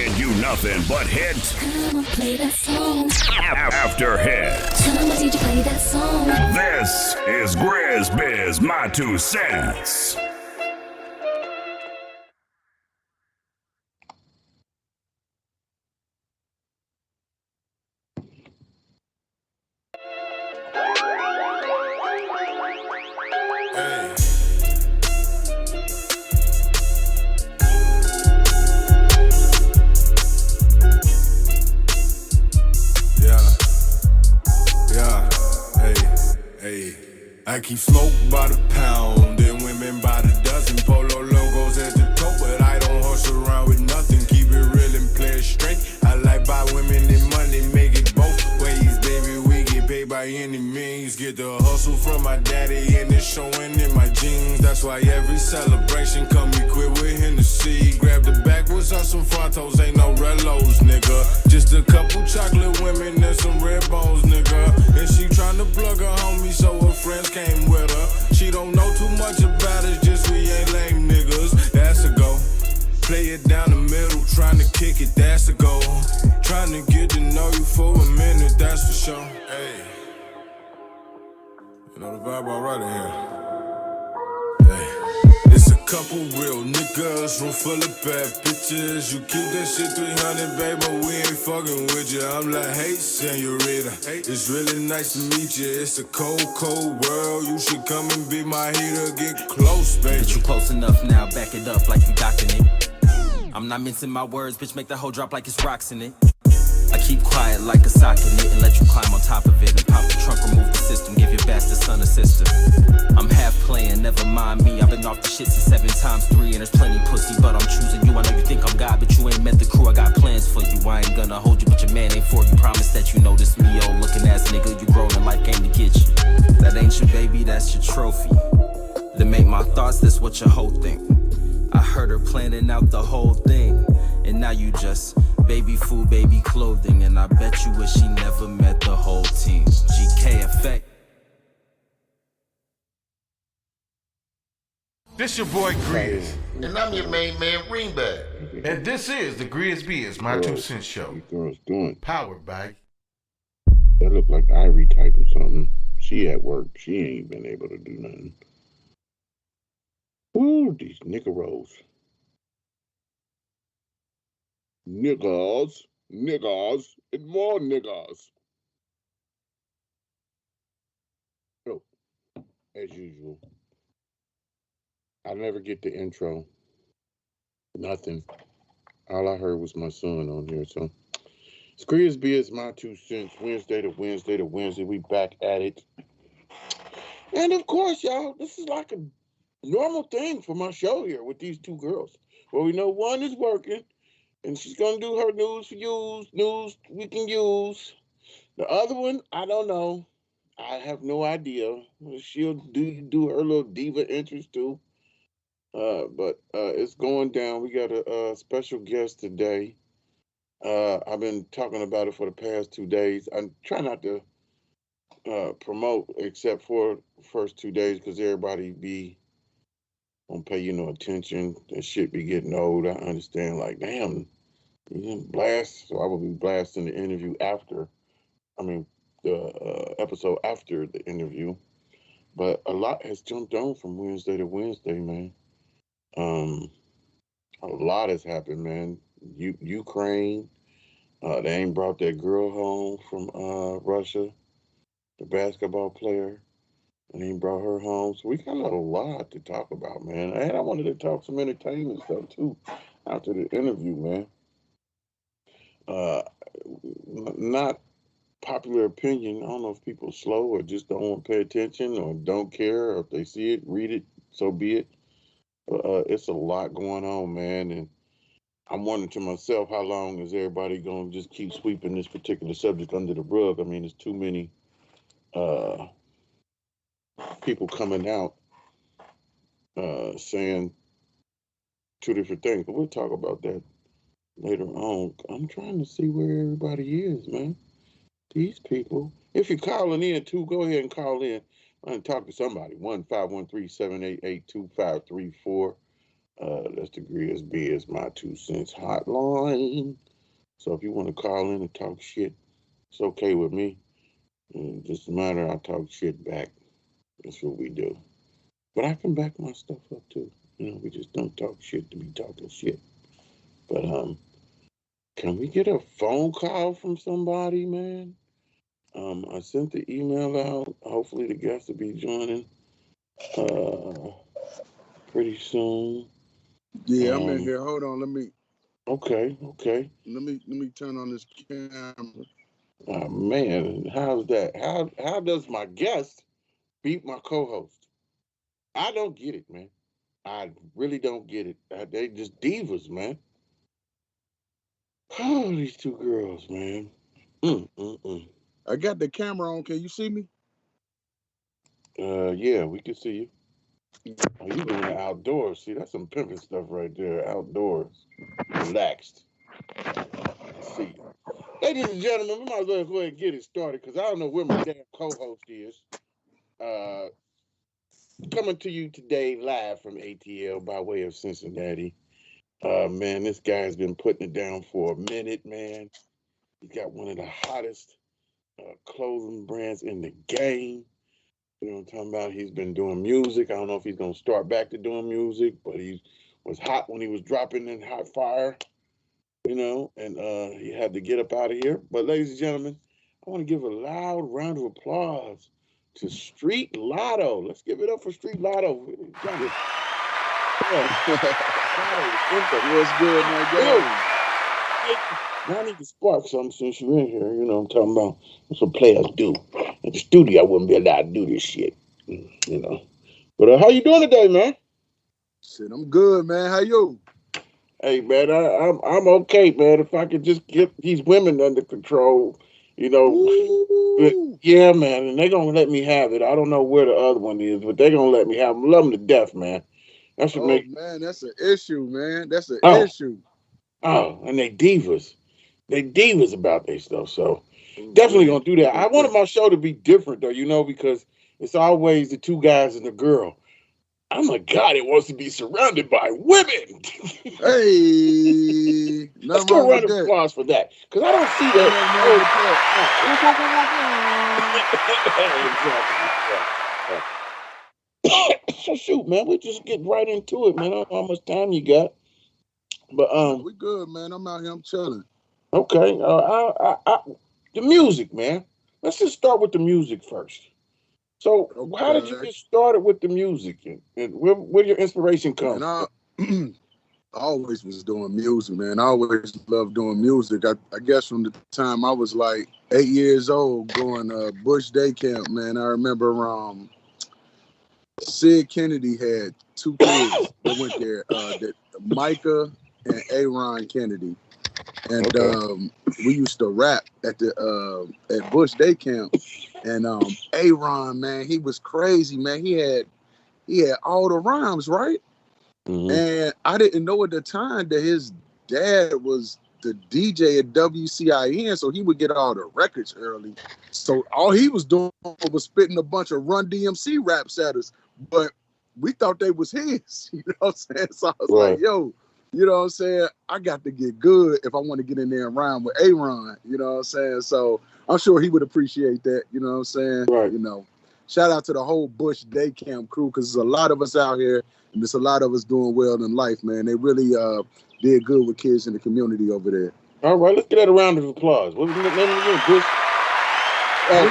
bringing you nothing but hits. Come on, play that song. After hits. Come on, DJ, play that song. This is GRIZZBIZMY2SENSE. I keep smoke by the pound and women by the dozen. Polo logos at the top, but I don't horse around with nothing. Keep it real and play it straight. I like buy women and money, make it both ways, baby. We get paid by any means. Get the hustle from my daddy and it's showing in my jeans. That's why every celebration come equipped with Hennessy. Grab the backwards on some Frontos, ain't no relos, nigga. Just a couple chocolate women and some red bones, nigga. And she tryna plug her homie, so her friends came with her. She don't know too much about it, just we ain't lame niggas. That's a go. Play it down the middle, tryna kick it, that's a go. Tryna get to know you for a minute, that's for sure. Hey, you know the vibe alright in here. Hey, it's a couple real niggas, room full of bad bitches. You keep that shit 300, babe, but we ain't fucking with you. I'm like, hey, senorita, it's really nice to meet you. It's a cold, cold world. You should come and be my heater. Get close, baby. Get you close enough now, back it up like you docking it. I'm not mincing my words, bitch, make the whole drop like it's rocks in it. I keep quiet like a sock in it and let you climb on top of it and pop the trunk, remove the system, give your bastard son or sister. I'm half playing, never mind me. I've been off the shit since 7 times 3 and there's plenty pussy, but I'm choosing you. I know you think I'm God, but you ain't met the crew. I got plans for you. I ain't gonna hold you, but your man ain't for you. Promise that you notice me, old looking ass nigga. You grown and life came to get you. That ain't your baby, that's your trophy. That make my thoughts, that's what your whole thing. I heard her planning out the whole thing, and now you just baby food, baby clothing, and I bet you wish she never met the whole team. GK effect. This your boy Grizz, And I'm your main man, Ringback. and this is the GRIZZBIZMY2SENSE show, What girl's doing? powered by. That look like Ivory typing something. She at work. She ain't been able to do nothing. Ooh, these niggeros. Niggas, and more niggas. So, as usual, I never get the intro. Nothing. All I heard was my son on here, so. It's GRIZZBIZMY2SENSE, Wednesday to Wednesday to Wednesday. We back at it. And of course, y'all, this is like a normal thing for my show here with these two girls. Well, we know one is working, and she's going to do her news we can use. The other one, I don't know. I have no idea. She'll do her little diva entrance too. But it's going down. We got a special guest today. I've been talking about it for the past 2 days. I try not to promote except for the first 2 days because everybody be won't pay you no attention. That shit be getting old. I understand. Like, damn, you didn't blast. So I will be blasting the interview after. I mean, the episode after the interview. But a lot has jumped on from Wednesday to Wednesday, man. A lot has happened, man. Ukraine. They ain't brought that girl home from Russia, the basketball player. And he brought her home. So we got a lot to talk about, man. And I wanted to talk some entertainment stuff, too, after the interview, man. Not popular opinion. I don't know if people are slow or just don't want to pay attention or don't care. Or if they see it, read it, so be it. But it's a lot going on, man. And I'm wondering to myself, how long is everybody going to just keep sweeping this particular subject under the rug? I mean, there's too many people coming out saying two different things. But we'll talk about that later on. I'm trying to see where everybody is, man. These people. If you're calling in, too, go ahead and call in. I'm going to talk to somebody. 1-513-788-2534. That's the GRIZZBIZMY my 2 cents hotline. So if you want to call in and talk shit, it's okay with me. Just a matter, I talk shit back. That's what we do. But I can back my stuff up too. We just don't talk shit to be talking shit. But can we get a phone call from somebody, man? I sent the email out. Hopefully the guests will be joining pretty soon. Yeah, I'm in here. Hold on, let me Okay. turn on this camera. Man, how's that? How does my guest beat my co-host? I don't get it, man. I really don't get it. They just divas, man. Oh, these two girls, man. I got the camera on. Can you see me? Yeah, we can see you. Oh, you doing it outdoors. See, that's some pimping stuff right there. Outdoors. Relaxed. Let's see. Ladies and gentlemen, we might as well go ahead and get it started because I don't know where my damn co-host is. Coming to you today live from ATL by way of Cincinnati. Man, this guy's been putting it down for a minute, man. He's got one of the hottest clothing brands in the game. You know what I'm talking about? He's been doing music. I don't know if he's going to start back to doing music, but he was hot when he was dropping in Hot Fire, and he had to get up out of here. But ladies and gentlemen, I want to give a loud round of applause to Street Lotto. Let's give it up for Street Lotto. What's good, my guy? I need to spark something since you're in here. You know what I'm talking about? That's what players do. At the studio, I wouldn't be allowed to do this shit. But how you doing today, man? Shit, I'm good, man. How you? Hey, man, I'm okay, man. If I could just get these women under control, Ooh. Yeah, man, and they're gonna let me have it. I don't know where the other one is, but they're gonna let me have them. Love them to death, man. That's what makes. Man, that's an issue, man. That's an issue. Oh, and they divas. They divas about their stuff. So definitely gonna do that. I wanted my show to be different, though, because it's always the two guys and the girl. I'm a guy that wants to be surrounded by women. Hey, let's go round of applause for that, because I don't see that. So shoot, man, we just get right into it, man. I don't know how much time you got, but we good, man. I'm out here, I'm chilling. Okay, the music, man. Let's just start with the music first. So, how did you get started with the music, and where your inspiration come from? I always was doing music, man. I always loved doing music. I guess from the time I was like 8 years old, going Bush Day Camp, man. I remember Sid Kennedy had two kids that went there, Micah and Aaron Kennedy. And we used to rap at Bush Day Camp. And Aaron, man, he was crazy, man. He had all the rhymes, right? Mm-hmm. And I didn't know at the time that his dad was the DJ at WCIN, so he would get all the records early. So all he was doing was spitting a bunch of Run DMC raps at us, but we thought they was his. You know what I'm saying? So I was like, yo, you know what I'm saying? I got to get good if I want to get in there and rhyme with Aaron. You know what I'm saying? So I'm sure he would appreciate that. You know what I'm saying? Right. Shout out to the whole Bush Day Camp crew, because there's a lot of us out here, and there's a lot of us doing well in life, man. They really did good with kids in the community over there. All right, let's get that a round of applause. What's the name again? Bush? Yeah.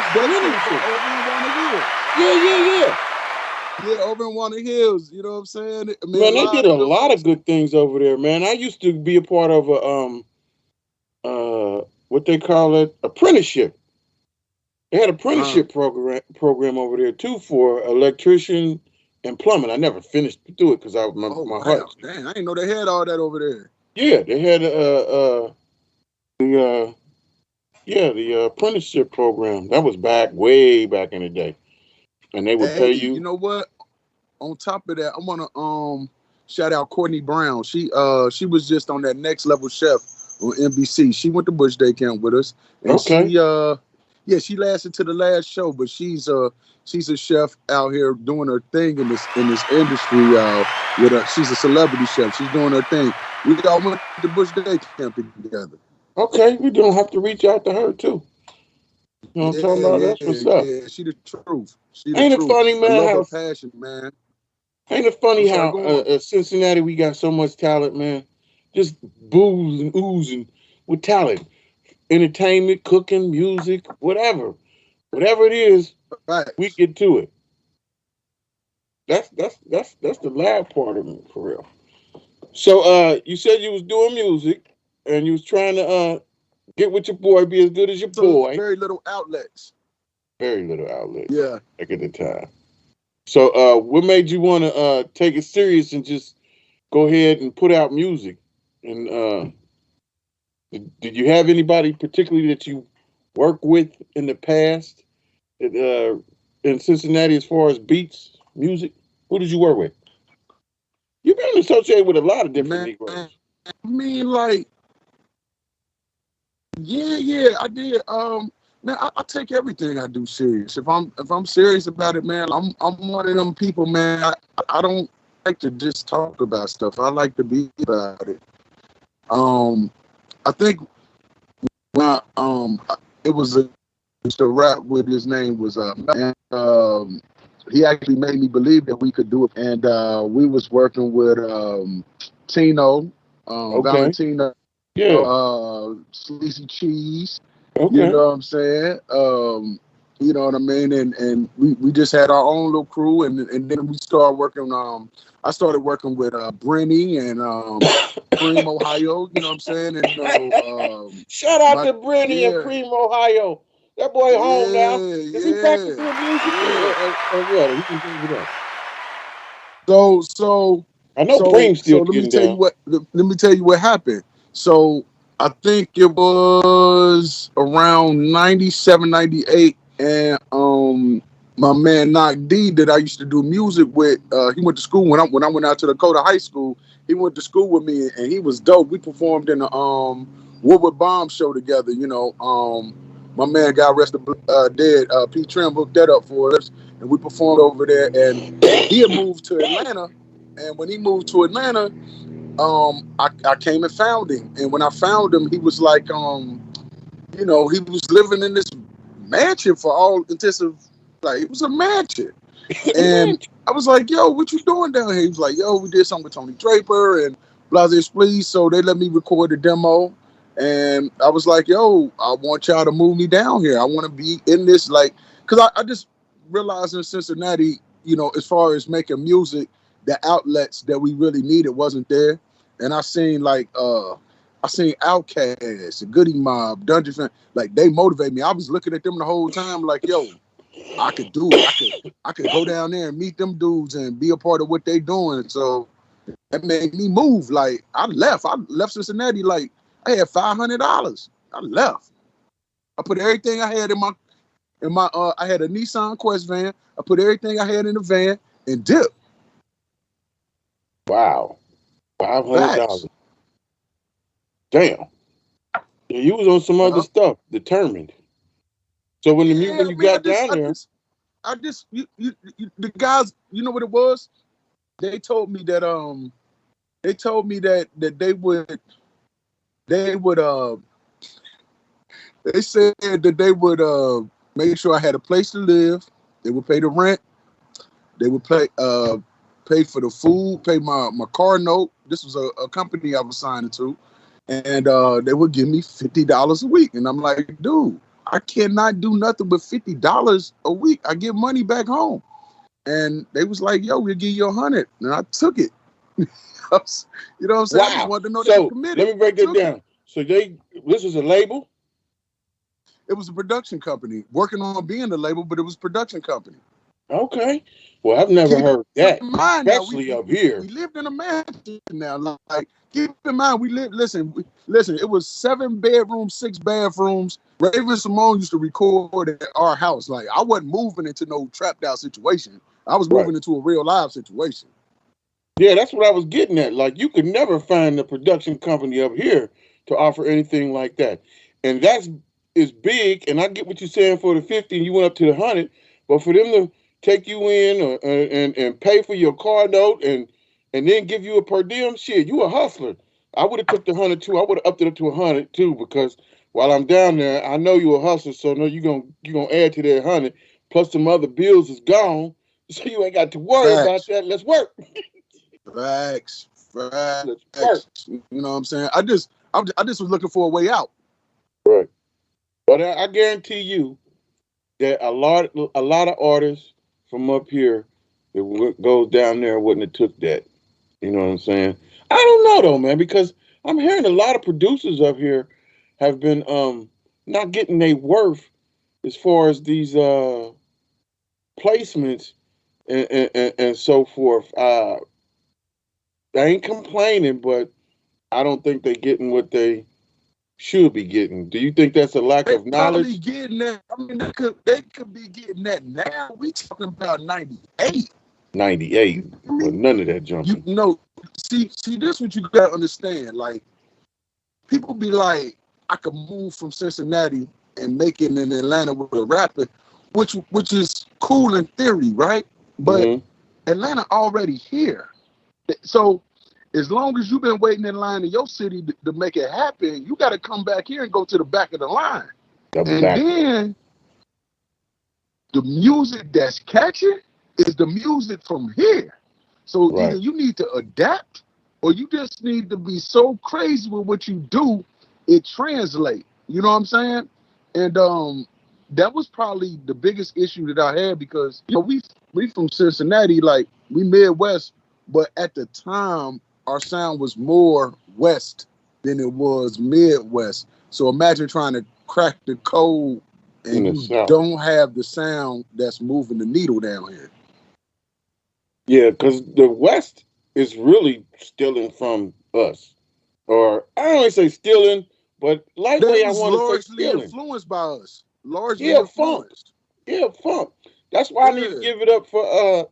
Yeah, over in Walnut Hills. You know what I'm saying? Man, they did a lot of good things over there, man. I used to be a part of what they call it, apprenticeship. They had an apprenticeship program over there too for electrician and plumbing. I never finished to do it because my heart. Dang, I didn't know they had all that over there. Yeah, they had the apprenticeship program. That was way back in the day, and they would pay you. You know what? On top of that, I want to shout out Courtney Brown. She was just on that Next Level Chef on NBC. She went to Bush Day Camp with us, and Yeah, she lasted to the last show, but she's a chef out here doing her thing in this industry. She's a celebrity chef. She's doing her thing. We all went to Bush Day Camp together. Okay, we don't have to reach out to her too. You know what I'm talking about? That's what's up. Yeah. She the truth. She the Ain't it truth. funny, I man? love her How passion, man. ain't it funny I'm sorry, how go on. Cincinnati we got so much talent, man? Just booze and oozing with talent, entertainment, cooking, music, whatever it is, we Facts. get to it. That's the lab part of it for real. So you said you was doing music and you was trying to get with your boy, be as good as your So boy. very little outlets. Very little outlets Yeah. back at the time. So what made you want to take it serious and just go ahead and put out music? And did you have anybody particularly that you worked with in the past in Cincinnati as far as beats, music? Who did you work with? You've been associated with a lot of different Man, Negroes. I mean, like, yeah, I did. Man, I take everything I do serious. If I'm serious about it, man, I'm one of them people, man. I don't like to just talk about stuff. I like to be about it. I think when it was a rap with his name was and, he actually made me believe that we could do it. And we was working with Tino, Okay. Valentino, Yeah. Sleazy Cheese. You Okay. know what I'm saying? You know what I mean? And we just had our own little crew, and then we started working. I started working with Brenny and Preem, Ohio. You know what I'm saying? And Shout out to Brenny and yeah, Preem, Ohio. That boy home now. Is he back to yeah, doing music yeah. or what? He can give it up. So I know Preem's still let me getting tell you down. what. Let me tell you what happened. So I think it was around 97, 98, and my man Knock D that I used to do music with. He went to school when I went out to Dakota High School. He went to school with me, and he was dope. We performed in the Woodward Bomb show together. You know, my man, God rest dead, P. Trim hooked that up for us, and we performed over there. And he had moved to Atlanta, and when he moved to Atlanta, I came and found him. And when I found him, he was like, you know, he was living in this mansion for all intensive, like it was a mansion. And I was like, yo, what you doing down here? He was like, yo, we did something with Tony Draper and Blase Please. So they let me record a demo. And I was like, yo, I want y'all to move me down here. I want to be in this, like, because I just realized in Cincinnati, you know, as far as making music, the outlets that we really needed wasn't there. And I seen Outkast, Goody Mob, Dungeon Fan, like they motivate me. I was looking at them the whole time, like, yo, I could do it. I could go down there and meet them dudes and be a part of what they doing. So that made me move. Like I left Cincinnati. Like I had $500. I left. I put everything I had in my I had a Nissan Quest van. I put everything I had in the van and dipped. Wow. $500. Facts. Damn. Yeah, you was on some other Uh-huh. stuff, determined. So when Yeah, when I you mean, got down there, the guys, you know what it was? They told me that they would they said that they would make sure I had a place to live. They would pay the rent. They would pay for the food, pay my car note. This was a company I was signed to, and they would give me $50 a week. And I'm like, dude, I cannot do nothing but $50 a week. I get money back home. And they was like, yo, we'll give you 100. And I took it. You know what I'm saying? I just wow. wanted to know they were So committed. let me break that down. So this is a label? It was a production company working on being a label, but it was a production company. Okay. Well, I've never Keep heard that, in mind now, especially up here. we lived in a mansion now. Like, keep in mind, listen, it was 7 bedrooms, 6 bathrooms. Raven Simone used to record at our house. Like, I wasn't moving into no trapped out situation. I was moving into a real live situation. Yeah, that's what I was getting at. Like, you could never find a production company up here to offer anything like that. And that's is big, and I get what you're saying for the 50, and you went up to the 100, but for them to take you in and pay for your car note and then give you a per diem, shit, you a hustler. I would have took the 100 too. I would have upped it up to 100 too because while I'm down there, I know you a hustler, so no, you gonna add to that 100. Plus, some other bills is gone, so you ain't got to worry about Facts, that. Let's work. facts, Let's work. facts. You know what I'm saying? I just was looking for a way out. Right. But I guarantee you that a lot of artists from up here that goes down there wouldn't have took that. You know what I'm saying? I don't know though, man, because I'm hearing a lot of producers up here have been not getting their worth as far as these placements and so forth. I ain't complaining, but I don't think they're getting what they should be getting. Do you think that's a lack They of probably knowledge? getting that. I mean, they could be getting that now. We talking about 98. 98. You feel Well, me? none of that You jumping. know, see, this what you gotta understand. Like, people be like, I could move from Cincinnati and make it in Atlanta with a rapper, which is cool in theory, right? But Hmm. Atlanta already here. So as long as you've been waiting in line in your city to make it happen, you got to come back here and go to the back of the line. The And back. then the music that's catching is the music from here. So either Right. you need to adapt or you just need to be so crazy with what you do, it translate. You know what I'm saying? And that was probably the biggest issue that I had because we from Cincinnati, like we Midwest, but at the time our sound was more West than it was Midwest. So imagine trying to crack the code In and the you South. don't have the sound that's moving the needle down here. Yeah, because the West is really stealing from us. Or I don't want to say stealing, but They lightweight, I was want to say largely stealing. influenced by us. Largely Yeah, funk. influenced. Yeah, funk. That's why I need to Yeah. give it up for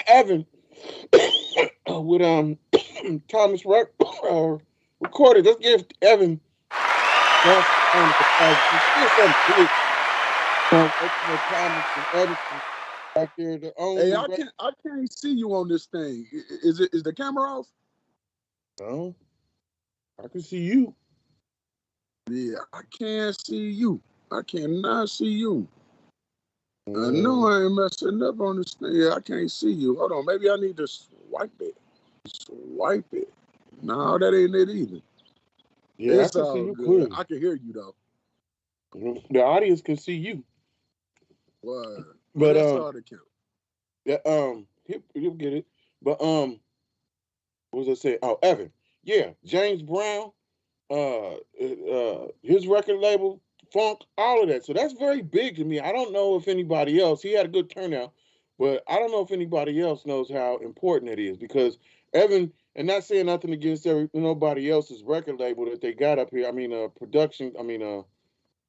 Evan with Thomas recorded. Let's give Evan that's still something big. Ultimate Thomas and Edison back there, the Hey, only I can't see you on this thing. Is the camera off? no, I can see you. Yeah, I can't see you. I cannot see you. I know Mm, I ain't messing up on this thing. Yeah, I can't see you. Hold on, maybe I need to swipe it. Swipe it. No, that ain't it either. yeah, I It's can see all you good. clearly. I can hear you though. The audience can see you. Word. Well, But that's all that counts. yeah, you'll get it. But what was I say? Oh, Evan. Yeah, James Brown. His record label, funk, all of that. So that's very big to me. I don't know if anybody else. He had a good turnout, but I don't know if anybody else knows how important it is because Evan. And not saying nothing against nobody else's record label that they got up here. I mean, production. I mean,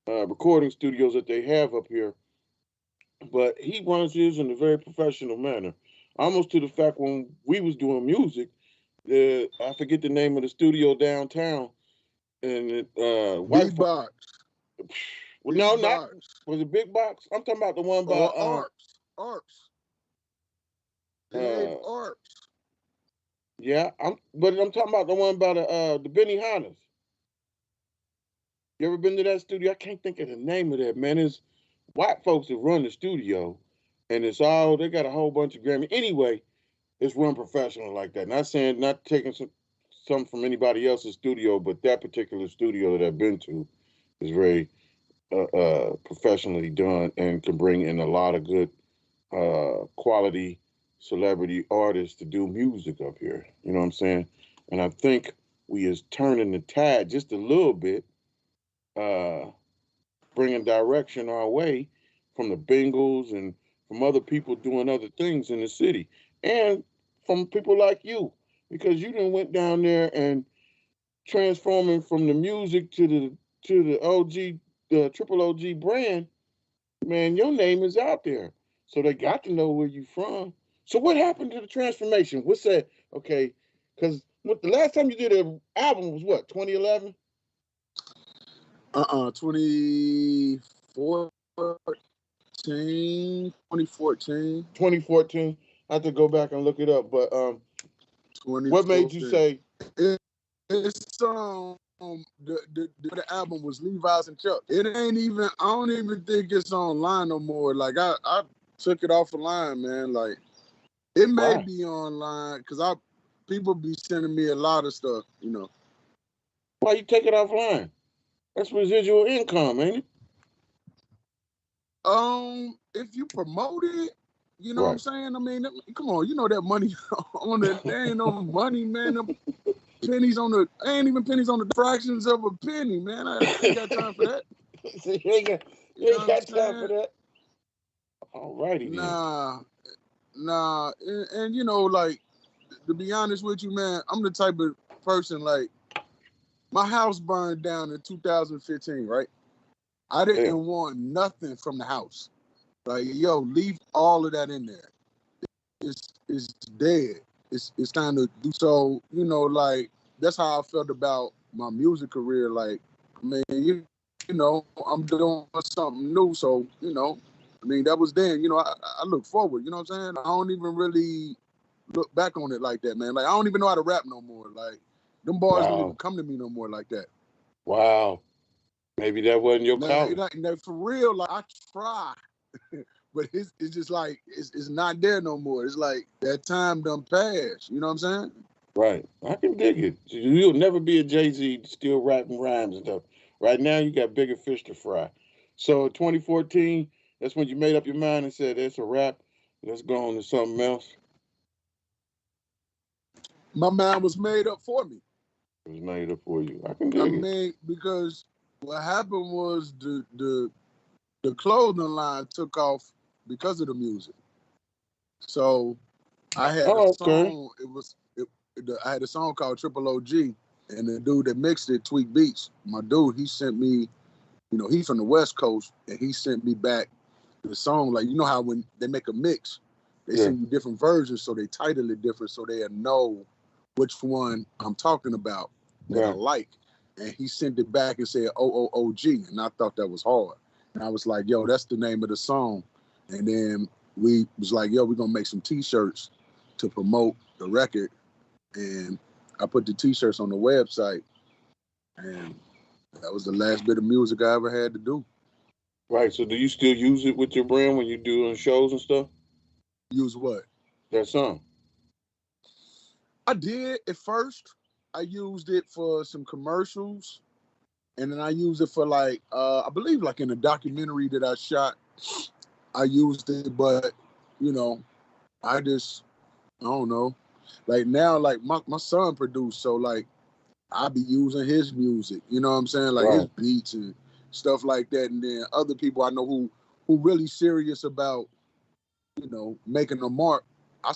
recording studios that they have up here. But he runs his in a very professional manner, almost to the fact when we was doing music. I forget the name of the studio downtown, and white folks. Beatbox. Well, no, not Beatbox. was it Big Box? I'm talking about the one by Or ARPS. ARPS. Dave uh ARPS. yeah, but I'm talking about the one by the Benny Hannas. You ever been to that studio? I can't think of the name of that, man. It's white folks that run the studio, and it's all they got a whole bunch of Grammy. Anyway, it's run professional like that. Not saying not taking some from anybody else's studio, but that particular studio that I've been to is very professionally done and can bring in a lot of good quality celebrity artists to do music up here. You know what I'm saying? And I think we is turning the tide just a little bit, uh, bringing direction our way from the Bengals and from other people doing other things in the city, and from people like you, because you done went down there and transforming from the music to the OG, the triple OG brand. Man, your name is out there. So they got to know where you from. So what happened to the transformation? What's that? Okay, because the last time you did an album was what, 2011? 2014, 2014, 2014. I have to go back and look it up. But what made you 2014. say? It's the album was Levi's and Chuck. It ain't even. I don't even think it's online no more. Like I took it off the line, man. Like it may Why? be online because people be sending me a lot of stuff. You know. Why you take it offline? That's residual income, ain't it? If you promote it, you know what I'm Right. saying? I mean, come on, you know that money on it. There ain't no money, man. Them pennies on the ain't even pennies on the fractions of a penny, man. I ain't got time for that. So you ain't got time for saying? that. All righty then. Nah, and you know, like to be honest with you, man, I'm the type of person like my house burned down in 2015, right? I didn't want nothing from the house. Like, yo, leave all of that in there. It's dead. It's time to do so. You know, like that's how I felt about my music career. Like, I mean, you know, I'm doing something new. So, you know, I mean, that was then. You know, I look forward. You know what I'm saying? I don't even really look back on it like that, man. Like, I don't even know how to rap no more. Like, them bars don't even come to me no more like that. Wow. Maybe that wasn't your Man, calling. for real, like I try, but it's just like it's not there no more. It's like that time done passed. You know what I'm saying? Right. I can dig it. You'll never be a Jay-Z still rapping rhymes and stuff. Right now, you got bigger fish to fry. So 2014, that's when you made up your mind and said, it's a wrap. Let's go on to something else. My mind was made up for me. It was made up for you. I can dig it. I mean, because what happened was the clothing line took off because of the music. So I had a song. I had a song called Triple OG, and the dude that mixed it, Tweak Beats, my dude, he sent me. You know, he's from the West Coast, and he sent me back the song. Like, you know how when they make a mix, they send you different versions, so they title it different, so they'll know which one I'm talking about that I like. And he sent it back and said OOOG, and I thought that was hard. And I was like, yo, that's the name of the song. And then we was like, yo, we're gonna make some T-shirts to promote the record. And I put the T-shirts on the website, and that was the last bit of music I ever had to do. Right. So do you still use it with your brand when you do on shows and stuff? Use what? That song. I did at first. I used it for some commercials, and then I used it for like I believe like in a documentary that I shot. I used it, but you know, I don't know. Like now, like my son produced, so like I be using his music. You know what I'm saying? Like his beats and stuff like that. And then other people I know who really serious about, you know, making a mark, I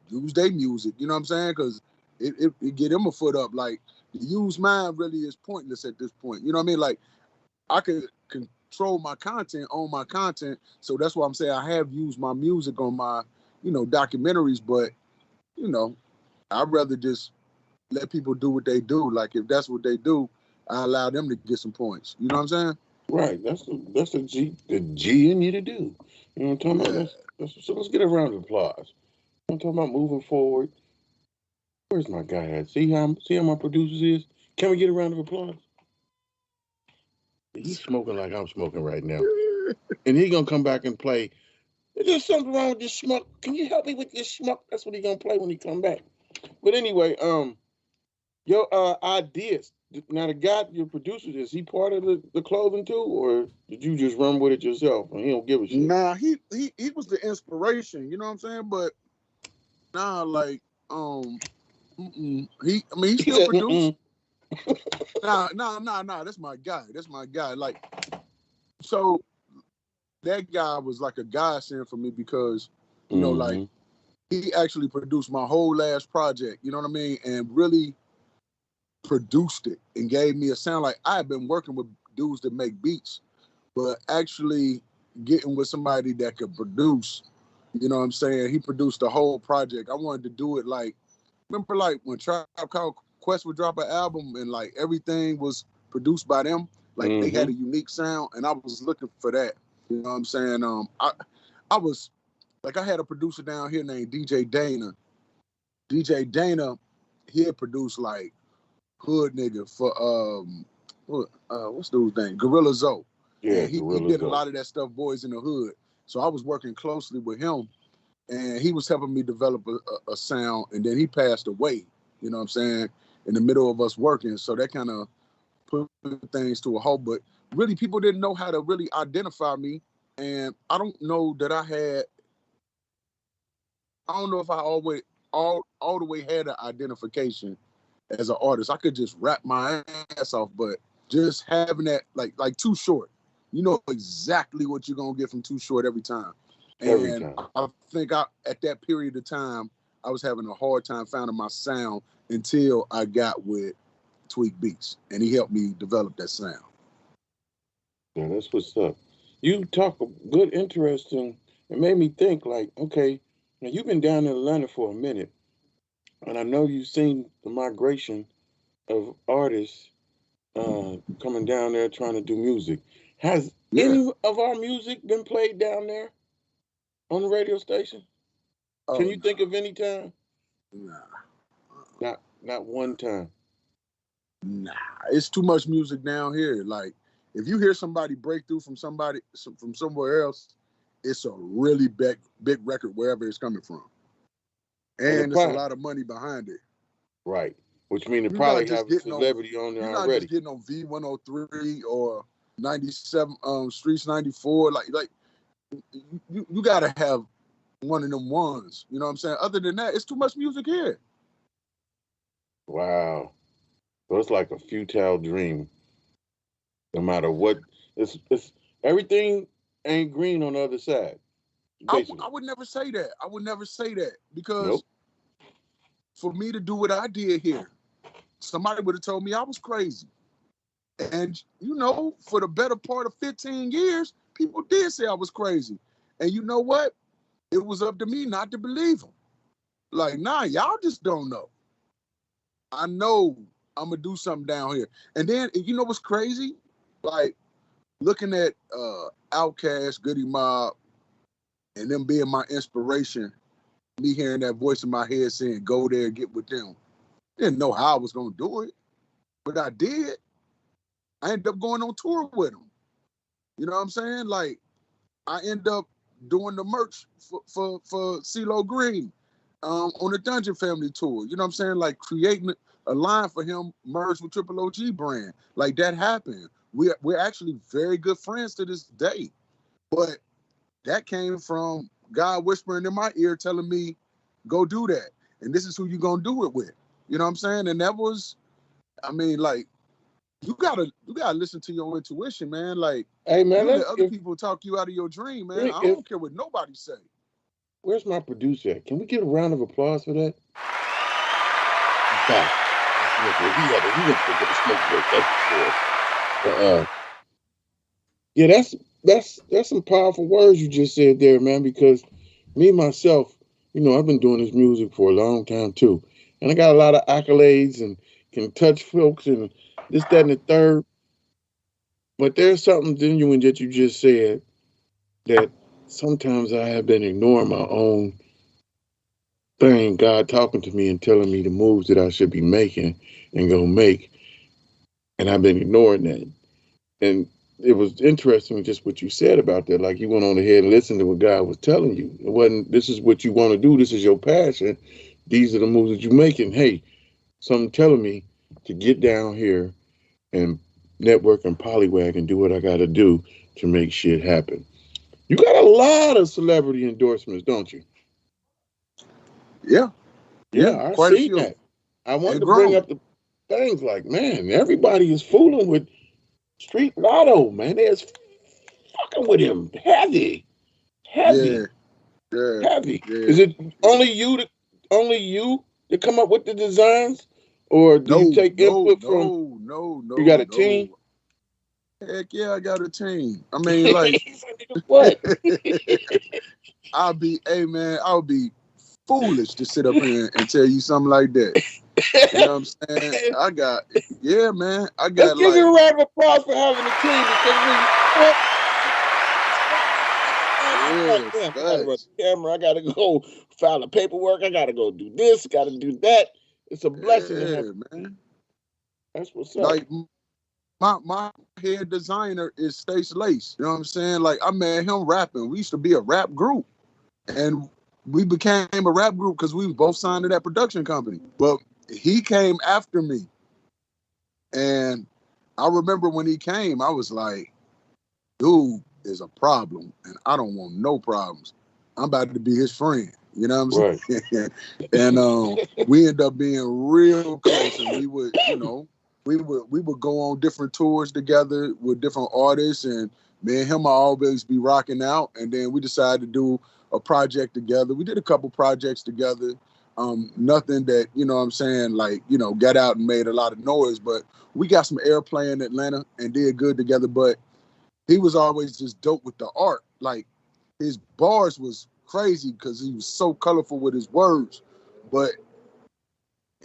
use their music. You know what I'm saying? Because it get them a foot up. Like to use mine really is pointless at this point. You know what I mean? Like I could control my content, own my content. So that's why I'm saying I have used my music on my, you know, documentaries. But you know, I'd rather just let people do what they do. Like if that's what they do, I allow them to get some points. You know what I'm saying? Right. That's the G in you to do. You know what I'm talking about? So let's get a round of applause. I'm talking about moving forward. Where's my guy at? See how my producers is? Can we get a round of applause? He's smoking like I'm smoking right now. And he gonna come back and play. There's something wrong with this smoke. Can you help me with this smoke? That's what he gonna play when he come back. But anyway, your ideas. Now the guy, your producer, is he part of the clothing too, or did you just run with it yourself and he don't give a shit? Nah, he was the inspiration. You know what I'm saying? But nah, like he still produced. Nah. That's my guy. Like, so that guy was like a godsend for me because, you know, like he actually produced my whole last project. You know what I mean? And really produced it and gave me a sound. Like I had been working with dudes that make beats, but actually getting with somebody that could produce. You know what I'm saying? He produced the whole project. I wanted to do it like, remember like when Tribe Called Quest would drop an album and like everything was produced by them? Like they had a unique sound, and I was looking for that. You know what I'm saying? I was like, I had a producer down here named DJ Dana. DJ Dana, he had produced like Hood Nigga for what's dude's name? Gorilla Zoe. Yeah, and he did a lot of that stuff, Boys in the Hood. So I was working closely with him, and he was helping me develop a sound. And then he passed away. You know what I'm saying? In the middle of us working, so that kind of put things to a halt. But really, people didn't know how to really identify me, and I don't know that I had. I don't know if I always all the way had an identification as an artist. I could just rap my ass off, but just having that like Too Short, you know exactly what you're gonna get from Too Short every time. And I think at that period of time, I was having a hard time finding my sound until I got with Tweak Beats, and he helped me develop that sound. Yeah, that's what's up. You talk a good, interesting. It made me think like, okay, now you've been down in Atlanta for a minute, and I know you've seen the migration of artists coming down there trying to do music. Has any of our music been played down there on the radio station? Can you think of any time? Nah. Not one time. Nah, it's too much music down here. Like, if you hear somebody break through from somewhere else, it's a really big record wherever it's coming from. And there's a lot of money behind it. Right. Which means it probably have a celebrity on there already. You're not just getting on V103 or 97 Streets 94. Like you gotta have one of them ones. You know what I'm saying? Other than that, it's too much music here. Wow. So it's like a futile dream. No matter what, it's everything ain't green on the other side. I would never say that. I would never say that because for me to do what I did here, somebody would have told me I was crazy. And, you know, for the better part of 15 years, people did say I was crazy. And you know what? It was up to me not to believe them. Like, nah, y'all just don't know. I know I'm going to do something down here. And then, you know what's crazy? Like, looking at Outkast, Goody Mob, and them being my inspiration, me hearing that voice in my head saying, go there and get with them. Didn't know how I was going to do it, but I did. I ended up going on tour with them. You know what I'm saying? Like, I ended up doing the merch for CeeLo Green on the Dungeon Family tour. You know what I'm saying? Like, creating a line for him merged with Triple OG brand. Like, that happened. We're actually very good friends to this day. But that came from God whispering in my ear telling me, go do that. And this is who you're going to do it with. You know what I'm saying? And that was, I mean, like, you gotta listen to your intuition, man. Like, hey, man, let other people talk you out of your dream, man. I don't care what nobody say. Where's my producer at? Can we get a round of applause for that? Yeah, that's some powerful words you just said there, man, because me, myself, you know, I've been doing this music for a long time, too. And I got a lot of accolades and can touch folks and this, that, and the third. But there's something genuine that you just said that sometimes I have been ignoring my own thing, God talking to me and telling me the moves that I should be making and go make. And I've been ignoring that. And it was interesting just what you said about that. Like, you went on ahead and listened to what God was telling you. It wasn't, this is what you want to do. This is your passion. These are the moves that you're making. Hey, something telling me to get down here and network and polywag and do what I got to do to make shit happen. You got a lot of celebrity endorsements, don't you? Yeah, I see that. I wanted to bring up the things like, man, everybody is fooling with Street Lotto, man. They're fucking with him heavy. Yeah. Is it only you that come up with the designs, or do you take input from? No. You got a team? Heck yeah, I got a team. I mean, like, what? I would be foolish to sit up here and tell you something like that. You know what I'm saying? Yeah, man. I Let's got give like, you a round of applause for having the team because yeah, damn, I gotta run facts. the camera. I gotta go file the paperwork. I gotta go do this. Gotta do that. It's a blessing to have. Yeah, man. That's what's up. Like my head designer is Stace Lace. You know what I'm saying? Like I met him rapping. We used to be a rap group, and we became a rap group because we both signed to that production company. But he came after me, and I remember when he came, I was like, dude is a problem, and I don't want no problems. I'm about to be his friend. You know what I'm saying? And we ended up being real close, and we would, we would go on different tours together with different artists, and me and him will always be rocking out. And then we decided to do a project together. We did a couple projects together. Nothing that, you know what I'm saying, like, got out and made a lot of noise, but we got some airplay in Atlanta and did good together. But he was always just dope with the art. Like his bars was crazy because he was so colorful with his words, but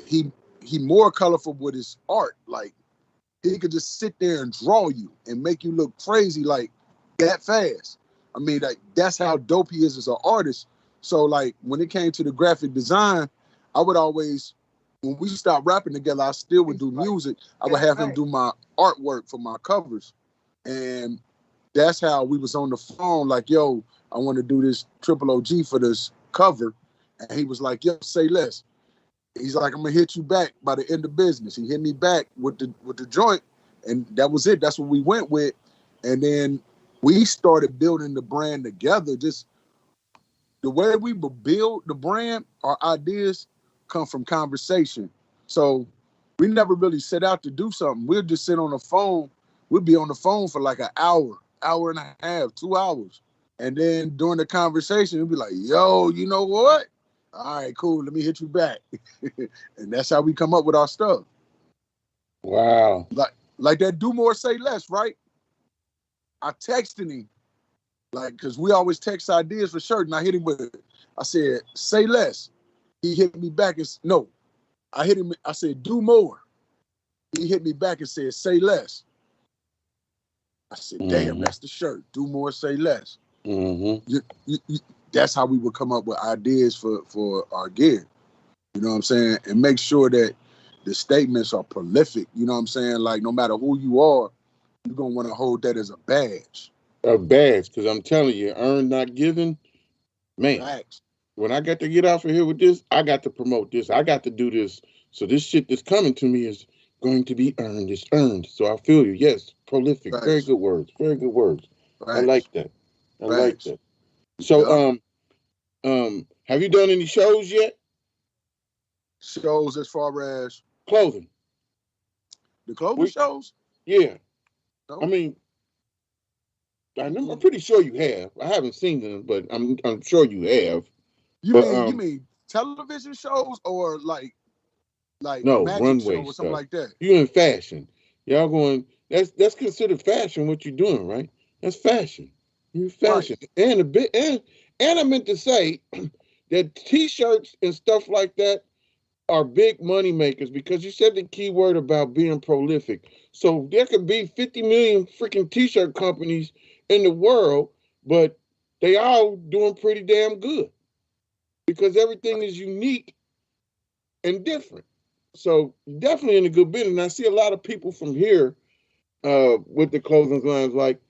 he more colorful with his art. Like he could just sit there and draw you and make you look crazy like that fast. I mean, like that's how dope he is as an artist. So like when it came to the graphic design, I would always, when we stopped rapping together, I still would do music. I would have him do my artwork for my covers. And that's how we was on the phone, like, yo, I want to do this triple OG for this cover. And he was like, yo, say less. He's like, I'm gonna hit you back by the end of business. He hit me back with the joint, and that was it. That's what we went with. And then we started building the brand together. Just the way we would build the brand, our ideas come from conversation. So we never really set out to do something. We'll just sit on the phone. We'll be on the phone for like an hour and a half, 2 hours. And then during the conversation, we'll be like, yo, you know what? All right, cool. Let me hit you back. And that's how we come up with our stuff. Wow. Like that do more, say less, right? I texted him, like, because we always text ideas for shirt, and I hit him with it. I said, say less. He hit me back and no. I hit him, I said, do more. He hit me back and said, say less. I said, damn, that's the shirt. Do more, say less. That's how we would come up with ideas for our gear. You know what I'm saying? And make sure that the statements are prolific. You know what I'm saying? Like, no matter who you are, you're going to want to hold that as a badge. A badge, because I'm telling you, earned, not given. Man, Facts. When I got to get out of here with this, I got to promote this. I got to do this. So this shit that's coming to me is going to be earned. It's earned. So I feel you. Yes, prolific. Facts. Very good words. Very good words. Facts. I like that. I like Facts. that. So, have you done any shows yet? Shows as far as clothing. The clothing shows? Yeah. No. I mean, I'm pretty sure you have. I haven't seen them, but I'm sure you have. You mean television shows or like no magic runway show or something stuff. like that? You in fashion. Y'all going, that's considered fashion what you're doing, right? That's fashion. You're fashion. Right. And I meant to say that t-shirts and stuff like that are big money makers because you said the key word about being prolific. So there could be 50 million freaking t-shirt companies in the world, but they all doing pretty damn good because everything is unique and different. So definitely in a good business. And I see a lot of people from here with the clothing lines like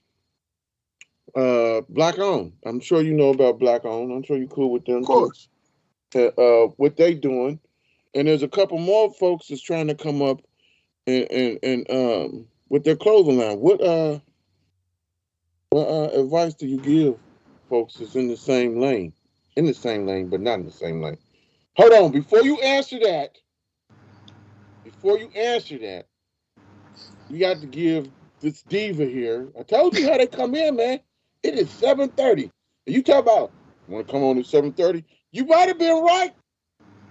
Black Owned. I'm sure you know about Black Owned. I'm sure you're cool with them. Of course. Too. What they doing. And there's a couple more folks that's trying to come up and with their clothing line. What advice do you give folks that's in the same lane? In the same lane, but not in the same lane. Hold on, before you answer that, you got to give this diva here. I told you how they come in, man. It is 7:30. And you talk about want to come on at 7:30? You might have been right.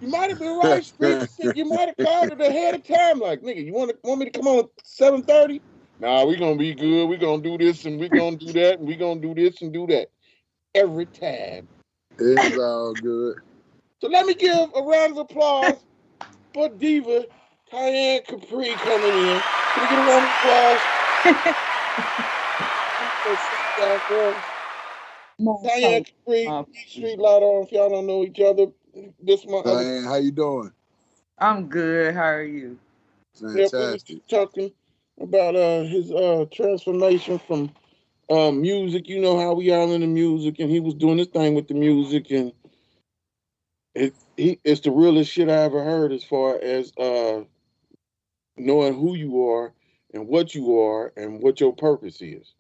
You might have been right, Street. You might have called it ahead of time. Like, nigga, you want me to come on at 7:30? Nah, we're going to be good. We're going to do this and we're going to do that and we're going to do this and do that. Every time. It's all good. So let me give a round of applause super diva, Tyann Capri coming in. Can we get a round of applause? Tyann Capri, Street Lotto. If y'all don't know each other, this my other. Diane, how you doing? I'm good. How are you? Yeah, we was Fantastic. talking about his transformation from music. You know how we all in the music, and he was doing his thing with the music, and it's the realest shit I ever heard as far as knowing who you are and what your purpose is.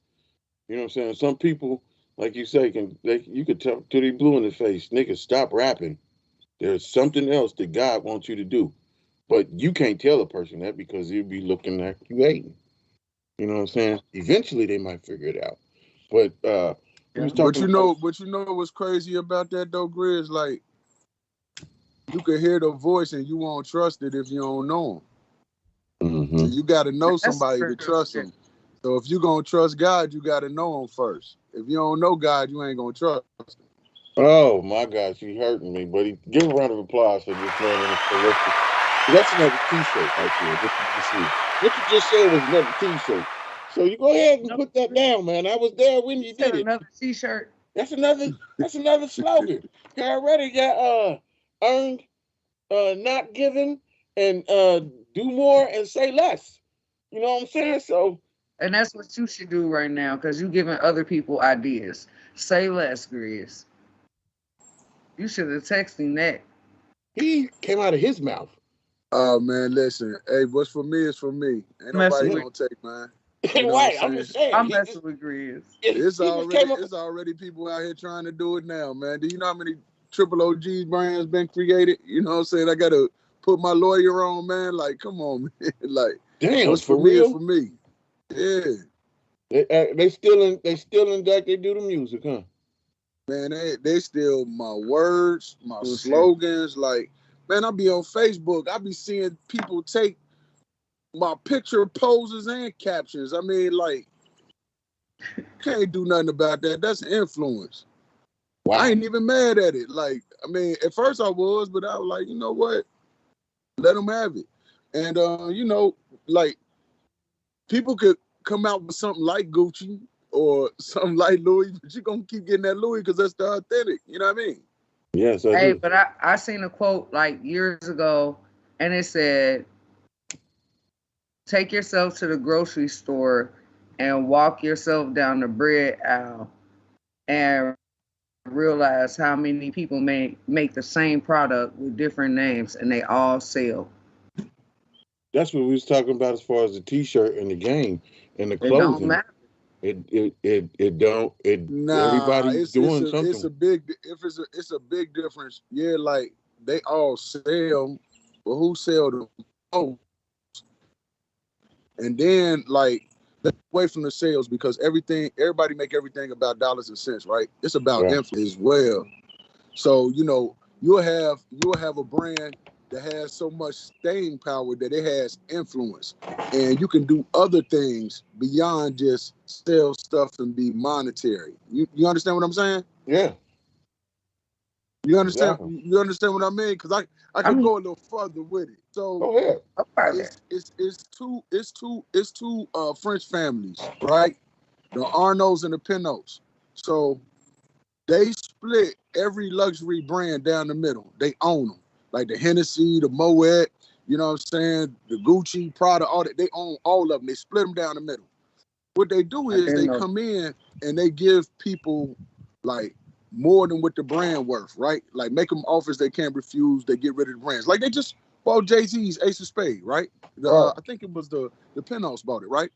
You know what I'm saying? Some people, like you say, you could tell till they blue in the face, nigga, stop rapping. There's something else that God wants you to do. But you can't tell a person that because he'll be looking like you hating. You know what I'm saying? Eventually they might figure it out. But we was But talking about you know what's crazy about that though, Grizz? Like you can hear the voice and you won't trust it if you don't know him. So you got to know That's somebody to true. trust him. So if you gonna trust God, you got to know him first. If you don't know God, you ain't gonna trust him. oh my gosh, he's hurting me. But give a round of applause for this man and his terrific. That's another T-shirt right there. What you just said was another T-shirt. So you go ahead and put that down, man. I was there when you did it. Another T-shirt. That's another slogan. You already got earned, not given, and do more and say less. You know what I'm saying? So And that's what you should do right now because you're giving other people ideas. Say less, Grizz. You should have texted him that. he came out of his mouth. Oh man, listen. Hey, what's for me is for me. Ain't nobody gonna take mine. You know Right, what I'm just saying. I'm messing with Grizz. It's already people out here trying to do it now, man. Do you know how many triple OG brands been created? You know what I'm saying? I gotta put my lawyer on, man. Like, come on, man. Like, damn, what's for for me real? is for me. Yeah. They still in like they do the music, huh? Man, they steal my words, my slogans. Like, man, I be on Facebook. I be seeing people take my picture poses and captions. I mean, like, can't do nothing about that. That's influence. Wow. I ain't even mad at it. Like, I mean, at first I was, but I was like, you know what? Let them have it. And you know, like, people could come out with something like Gucci or something like Louis, but you're gonna keep getting that Louis because that's the authentic. You know what I mean? Yes, I Hey, do. but I seen a quote like years ago, and it said, "Take yourself to the grocery store and walk yourself down the bread aisle, and realize how many people make the same product with different names, and they all sell." That's what we was talking about as far as the T-shirt and the game and the It don't clothing. matter. Nah, Everybody's doing something. it's a big difference. Yeah, like they all sell, but who sell the most? And then like away from the sales because everybody make everything about dollars and cents, right? It's about influence as well. So you know you'll have a brand that has so much staying power that it has influence, and you can do other things beyond just sell stuff and be monetary. You understand what I'm saying? Yeah. You understand? Exactly. You understand what I mean? Because I can go a little further with it. So go ahead. It's two French families, right? The Arnolds and the Pinaults. So they split every luxury brand down the middle. They own them, like the Hennessy, the Moet. You know what I'm saying? The Gucci, Prada, all that. They own all of them. They split them down the middle. What they do is they come in and they give people like more than what the brand worth, right? Like make them offers they can't refuse. They get rid of the brands. Like they just bought Jay-Z's Ace of Spades, right? I think it was the Penthouse bought it, right?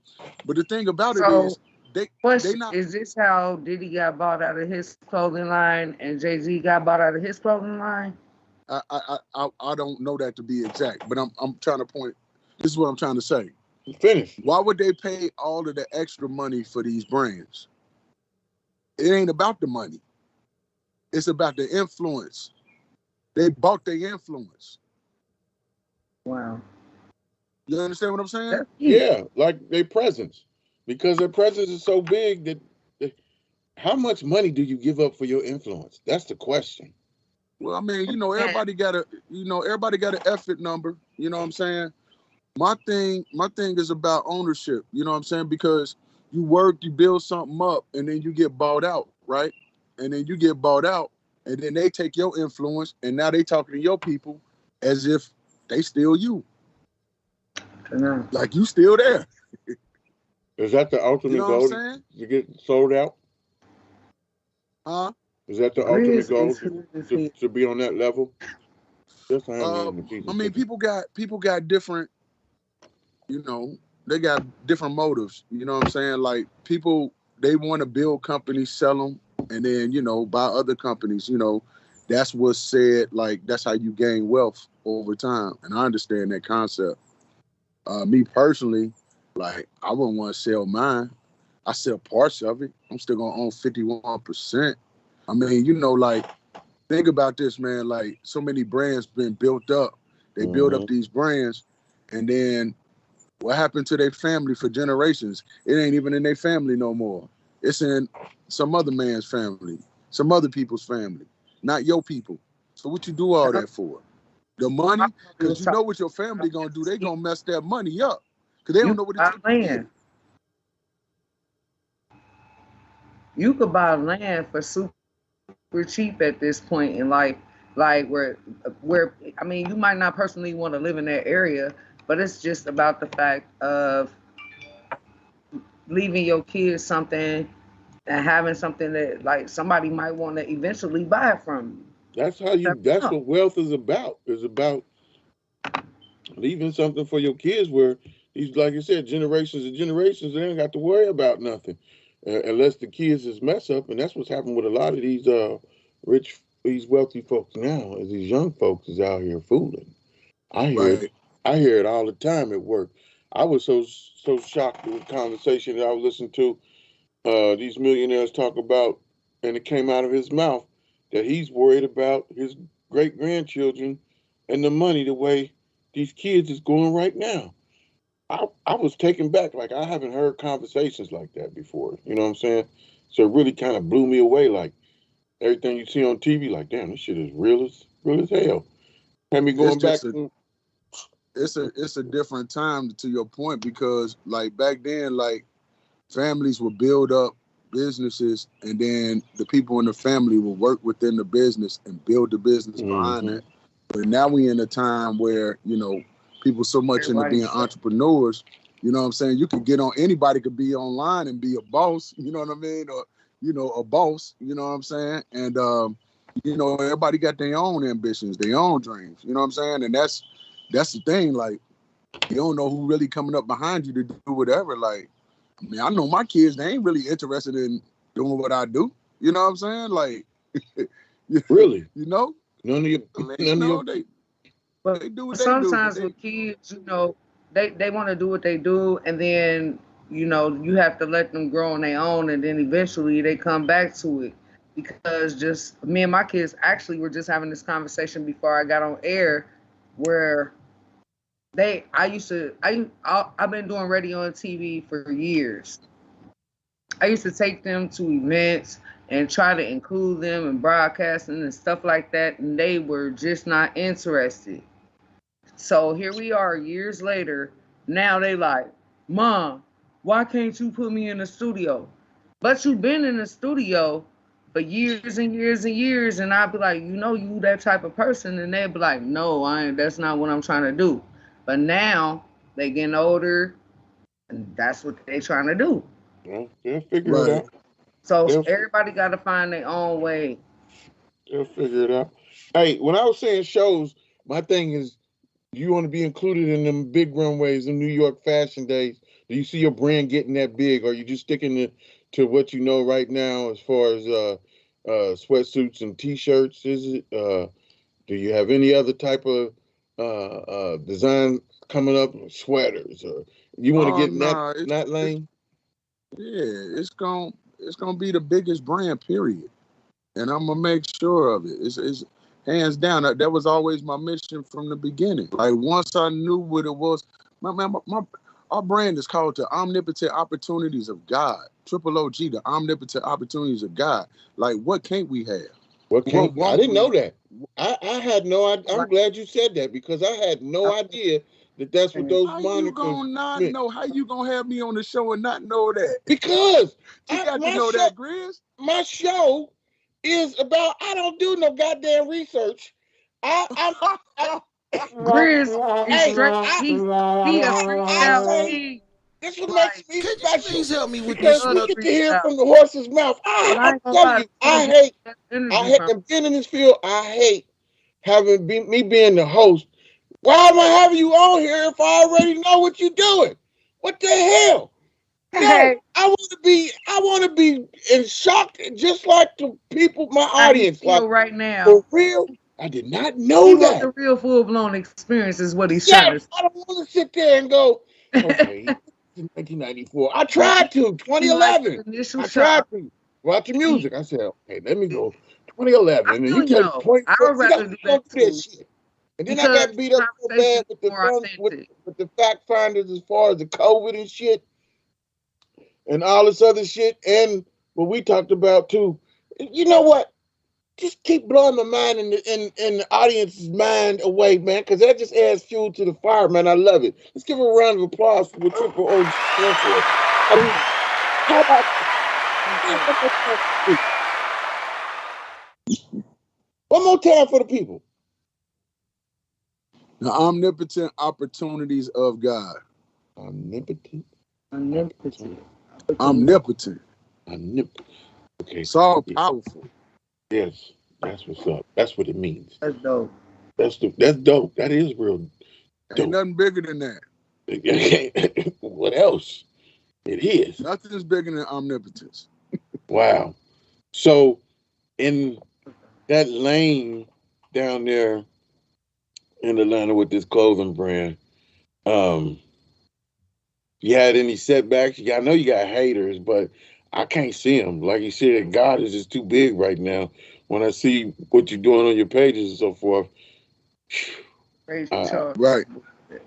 But the thing about it is they not. Is this how Diddy got bought out of his clothing line and Jay-Z got bought out of his clothing line? I don't know that to be exact, but I'm trying to point. This is what I'm trying to say. Finish. Why would they pay all of the extra money for these brands? It ain't about the money. It's about the influence. They bought their influence. Wow. You understand what I'm saying? Yeah, like their presence. Because their presence is so big that how much money do you give up for your influence? That's the question. Well, I mean, And everybody got an effort number. You know what I'm saying? My thing is about ownership. You know what I'm saying? Because you work, you build something up, and then you get bought out, right? And then you get bought out, and then they take your influence, and now they talking to your people as if they still you, no. like you still there. Is that the You ultimate know what I'm goal saying? to get sold out? Huh? Is that the ultimate Grizz goal is who is to, he. to be on that level? Yes, I am Uh, hearing the people I mean, cooking. people got different. You know, they got different motives. You know what I'm saying? Like people, they want to build companies, sell them, and then buy other companies. That's what's said. Like that's how you gain wealth over time. And I understand that concept. Me personally, like I wouldn't want to sell mine. I sell parts of it. I'm still gonna own 51%. I mean, like think about this, man. Like so many brands been built up. They build up these brands, and then what happened to their family for generations? It ain't even in their family no more. It's in some other man's family, some other people's family, not your people. So what you do all that for? The My money? mother Because was you know talking what your family gonna do. They about gonna mess that money up. Because they you don't could know what it buy took to get land. it. You could buy land for super cheap at this point in life. Like where I mean, you might not personally want to live in that area, but it's just about the fact of leaving your kids something and having something that like somebody might want to eventually buy it from you. That's how Never you. That's know. what wealth is about. It's about leaving something for your kids where these, like you said, generations and generations, they ain't got to worry about nothing unless the kids is mess up, and that's what's happened with a lot of these these wealthy folks now. Is these young folks is out here fooling. I hear it. Right. I hear it all the time at work. I was so shocked with the conversation that I was listening to these millionaires talk about, and it came out of his mouth that he's worried about his great grandchildren and the money the way these kids is going right now. I was taken back. Like I haven't heard conversations like that before. You know what I'm saying? So it really kind of blew me away. Like everything you see on TV, like damn, this shit is real as hell. Had me It's going back. just it's a different time to your point because like back then, like families would build up businesses and then the people in the family will work within the business and build the business behind Mm-hmm. that. But now we in a time where, people so much into being Everybody's entrepreneurs, you know what I'm saying? You could get on, anybody could be online and be a boss, you know what I mean? Or, a boss, you know what I'm saying? And, everybody got their own ambitions, their own dreams, you know what I'm saying? And that's the thing. Like, you don't know who really coming up behind you to do whatever. Like, I mean, I know my kids, they ain't really interested in doing what I do. You know what I'm saying? Like, Really, you know? none of your I mean, none of your but they do what they do, but sometimes with kids, they want to do what they do, and then you have to let them grow on their own, and then eventually they come back to it. Because just me and my kids actually were just having this conversation before I got on air, where I've been doing radio and TV for years. I used to take them to events and try to include them in broadcasting and stuff like that, and they were just not interested. So here we are years later. Now they like, Mom, why can't you put me in the studio? But you've been in the studio for years and years and years. And I'd be like, you that type of person. And they'd be like, no, I ain't, that's not what I'm trying to do. But now they getting older and that's what they trying to do. well, they'll figure it right. out. So They'll everybody got to find their own way. they'll figure it out. Hey, when I was saying shows, my thing is you want to be included in them big runways in New York Fashion Days. Do you see your brand getting that big, or are you just sticking to what you know right now as far as sweatsuits and t-shirts? Is it? Do you have any other type of design coming up, sweaters, or you want to Oh get in no, that lane? yeah, it's gonna be the biggest brand, period. And I'm gonna make sure of it. It's hands down. That was always my mission from the beginning. Like once I knew what it was, our brand is called the Omnipotent Opportunities of God. Triple OG, the Omnipotent Opportunities of God. Like what can't we have? What Well, came? I one didn't know was that. I had no idea. I'm Like, glad you said that because I had no idea that that's what those how you monikers gonna not meant. know? How you gonna have me on the show and not know that? Because You got to my know show, that, Grizz. my show is about. I don't do no goddamn research. I Grizz is hey, straight. He a straight I out say pig. this what makes Like, me Can you special please help me with because this love we one? to get to reach hear out. from the horse's mouth. But I I'm ain't gonna telling lie, you, as soon I as you hate. get that I energy from hate being in this field. I hate having me being the host. Why am I having you on here if I already know what you're doing? What the hell? No, hey, I want to be in shock, just like the people, my how he audience. Like feel right for now. real, I did not He know want that. the real full blown experience is what he's trying to Yes, I don't want to sit there and go, okay, in 1994. I say. tried to, He like 2011. the initial I tried shock. to watch the He, music. I said, okay, let me go 2011. I And then feel you you tell me though. I 24. would See, that's rather why do I that don't do that too shit. And then I because got beat up so conversation bad is with the more authentic. with the fact finders as far as the COVID and shit and all this other shit and what we talked about too. You know what? Just keep blowing my mind in the audience's mind away, man, because that just adds fuel to the fire, man. I love it. Let's give a round of applause for what Triple OG stands for. How about one more time for the people? The omnipotent opportunities of God. Omnipotent. Omnipotent. Omnipotent. Omnipotent. Okay. It's all powerful. Yes, that's what's up. That's what it means. That's dope. That's dope. That is real Ain't dope. nothing bigger than that. What else? It is. Nothing's bigger than omnipotence. Wow. So in that lane down there in Atlanta with this clothing brand, um, you had any setbacks? I know you got haters, but I can't see them. Like you said, God is just too big right now. When I see what you're doing on your pages and so forth, Praise the uh, Lord. Right.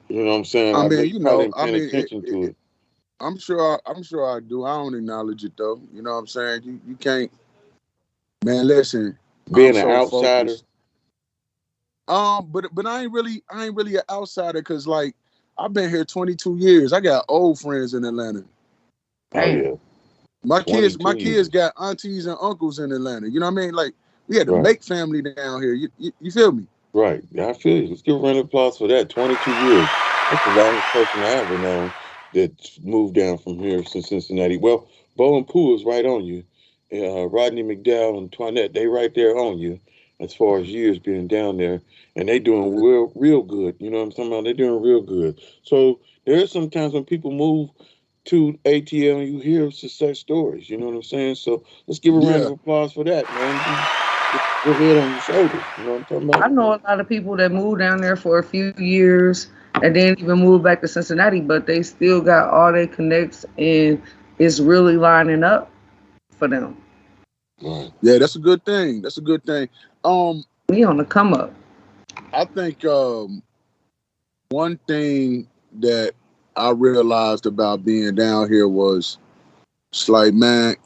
you know what I'm saying? I I know mean, you probably ain't I paying mean, attention to it. I'm sure I do. I don't acknowledge it though. You know what I'm saying? You can't, man. Listen, I'm Being an so outsider, focused. But I ain't really an outsider because like I've been here 22 years. I got old friends in Atlanta. oh Damn. yeah, My 22 kids years, got aunties and uncles in Atlanta. You know what I mean? Like we had to right, make family down here. You feel me? right. Yeah, I feel you. Let's give a round of applause for that. 22 years. That's the longest person I ever known that moved down from here to Cincinnati. Well, Bo and Pooh is right on you. Rodney McDowell and Twanette, they right there on you as far as years being down there. And they doing real good. You know what I'm talking about? They're doing real good. So there is sometimes when people move to ATL and you hear success stories. You know what I'm saying? So let's give a round Yeah. of applause for that, man. Your head on your shoulders. You know what I'm talking I about? know a lot of people that moved down there for a few years and then even moved back to Cincinnati, but they still got all their connects and it's really lining up for them. Right. Yeah, that's a good thing. That's a good thing. We on the come up. I think one thing that I realized about being down here was it's like, man,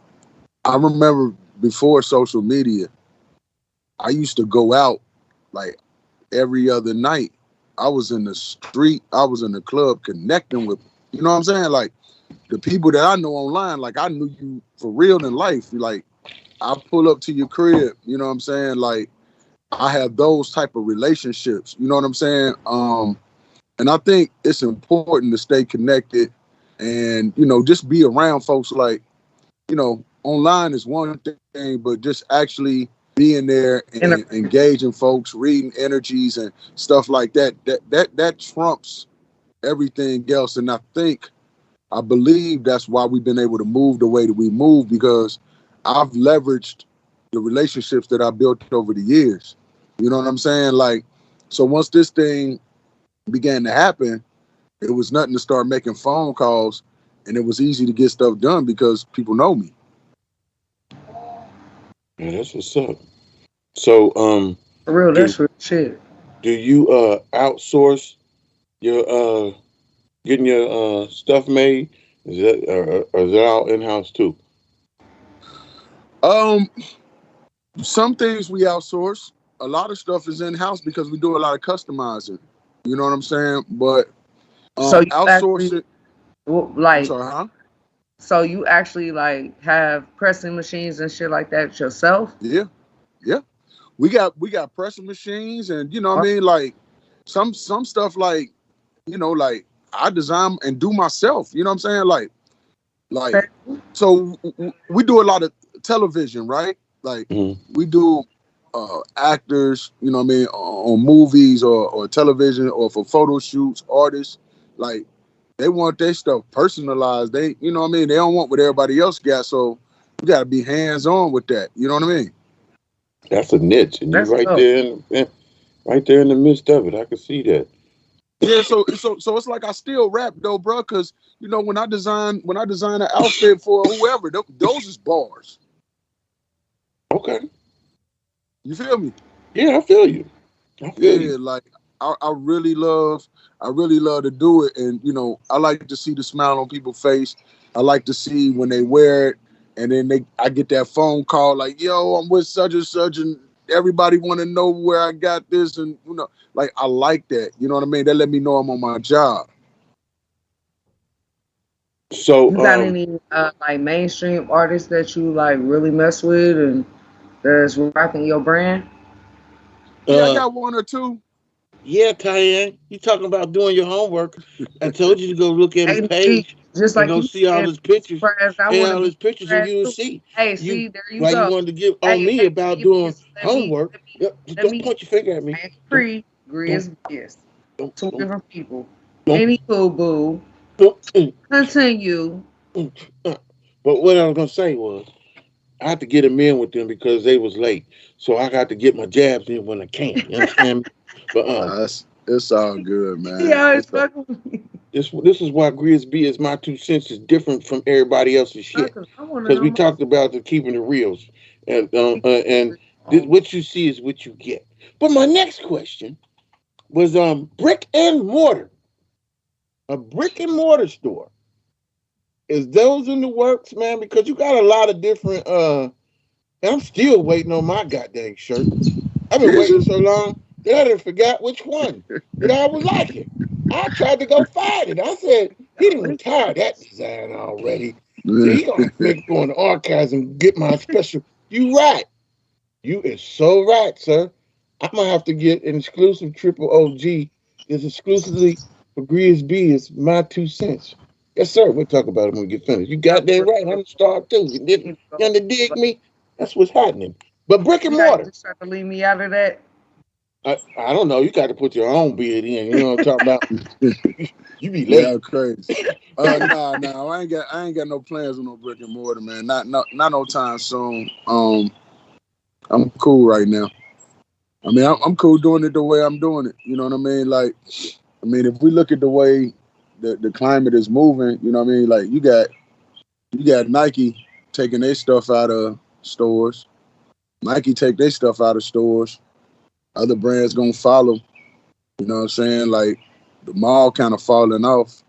I remember before social media, I used to go out like every other night. I was in the street, I was in the club connecting with, you know what I'm saying? Like the people that I know online, like I knew you for real in life. Like I pull up to your crib, you know what I'm saying? Like I have those type of relationships, you know what I'm saying? And I think it's important to stay connected and, just be around folks like, online is one thing, but just actually being there And and engaging folks, reading energies and stuff like that, that trumps everything else. And I believe that's why we've been able to move the way that we move because I've leveraged the relationships that I built over the years. You know what I'm saying? Like, so once this thing began to happen, it was nothing to start making phone calls and it was easy to get stuff done because people know me. Yeah, that's what's up. So, for real, do that's real shit. do you outsource your getting your stuff made? Is that or is that all in house too? Um, Some things we outsource. A lot of stuff is in house because we do a lot of customizing. You know what I'm saying? But So you outsource actually it. I'm like sorry, huh? so you actually like have pressing machines and shit like that yourself? Yeah, yeah. We got pressing machines, and you know what I mean. Like some stuff, like like I design and do myself. You know what I'm saying? Like so we do a lot of television, right? Like we do actors, you know what I mean, on movies or television or for photo shoots, artists. Like they want their stuff personalized. They, you know what I mean? They don't want what everybody else got. So you got to be hands on with that. You know what I mean? That's a niche, and you're That's right dope. there, right there in the midst of it. I can see that. Yeah. So it's like I still rap though, bro, because when I design an outfit for whoever, those is bars. Okay. You feel me? Yeah, I feel you. I feel Yeah, you. like I really love to do it, and I like to see the smile on people's face. I like to see when they wear it, and then I get that phone call like, "Yo, I'm with such and such," and everybody want to know where I got this, and like I like that. You know what I mean? That let me know I'm on my job. So, You got any like mainstream artists that you like really mess with and that's rocking your brand? Yeah, I got one or two. yeah, Tyann, you talking about doing your homework. I told you to go look at his Hey, see, page just and like go you see all said, his pictures. surprised. I Hey, want to all be his pictures, and surprised you'll too. see. Hey, You see, there you why you go. wanted to give on Hey, me hey, about see, doing just homework. Yep, just let don't me, point your finger at me. hands Don't, free, don't, Grizz, yes. don't, Two don't, different people. don't, Anywho, boo, don't. continue. Uh. But what I was gonna say was, I had to get them in with them because they was late, so I got to get my jabs in when I can. You understand me? But It's all good, He man. always fucking with me. this is why GRIZZB is my 2 cents is different from everybody else's No, shit. 'cause I want to Because know we more. talked about the keeping the reals, and what you see is what you get. But my next question was brick and mortar, a brick and mortar store. Is those in the works, man? Because you got a lot of different. And I'm still waiting on my goddamn shirt. I've been Is waiting you? so long that I done forgot which one that I was liking. I tried to go find it. I said, he done retired that design already. So he gonna have to make go in the archives and get my special. You right. You is so right, sir. I'm gonna have to get an exclusive triple OG. It's exclusively for GRIZZB. It's my 2 cents. Yes, sir. We'll talk about it when we get finished. You got that right. I'm the star too. You dig me? That's what's happening. But brick and See how you mortar. just tried to leave me out of that? I don't know. You got to put your own bid in. You know what I'm talking about? You be Yeah, late. crazy. Nah. I ain't got no plans with no brick and mortar, man. Not no time soon. I'm cool right now. I mean, I'm cool doing it the way I'm doing it. You know what I mean? Like, I mean, if we look at the way the climate is moving, you know what I mean? Like, you got Nike taking their stuff out of stores. Nike take their stuff out of stores. Other brands gonna follow. You know what I'm saying? Like, the mall kind of falling off.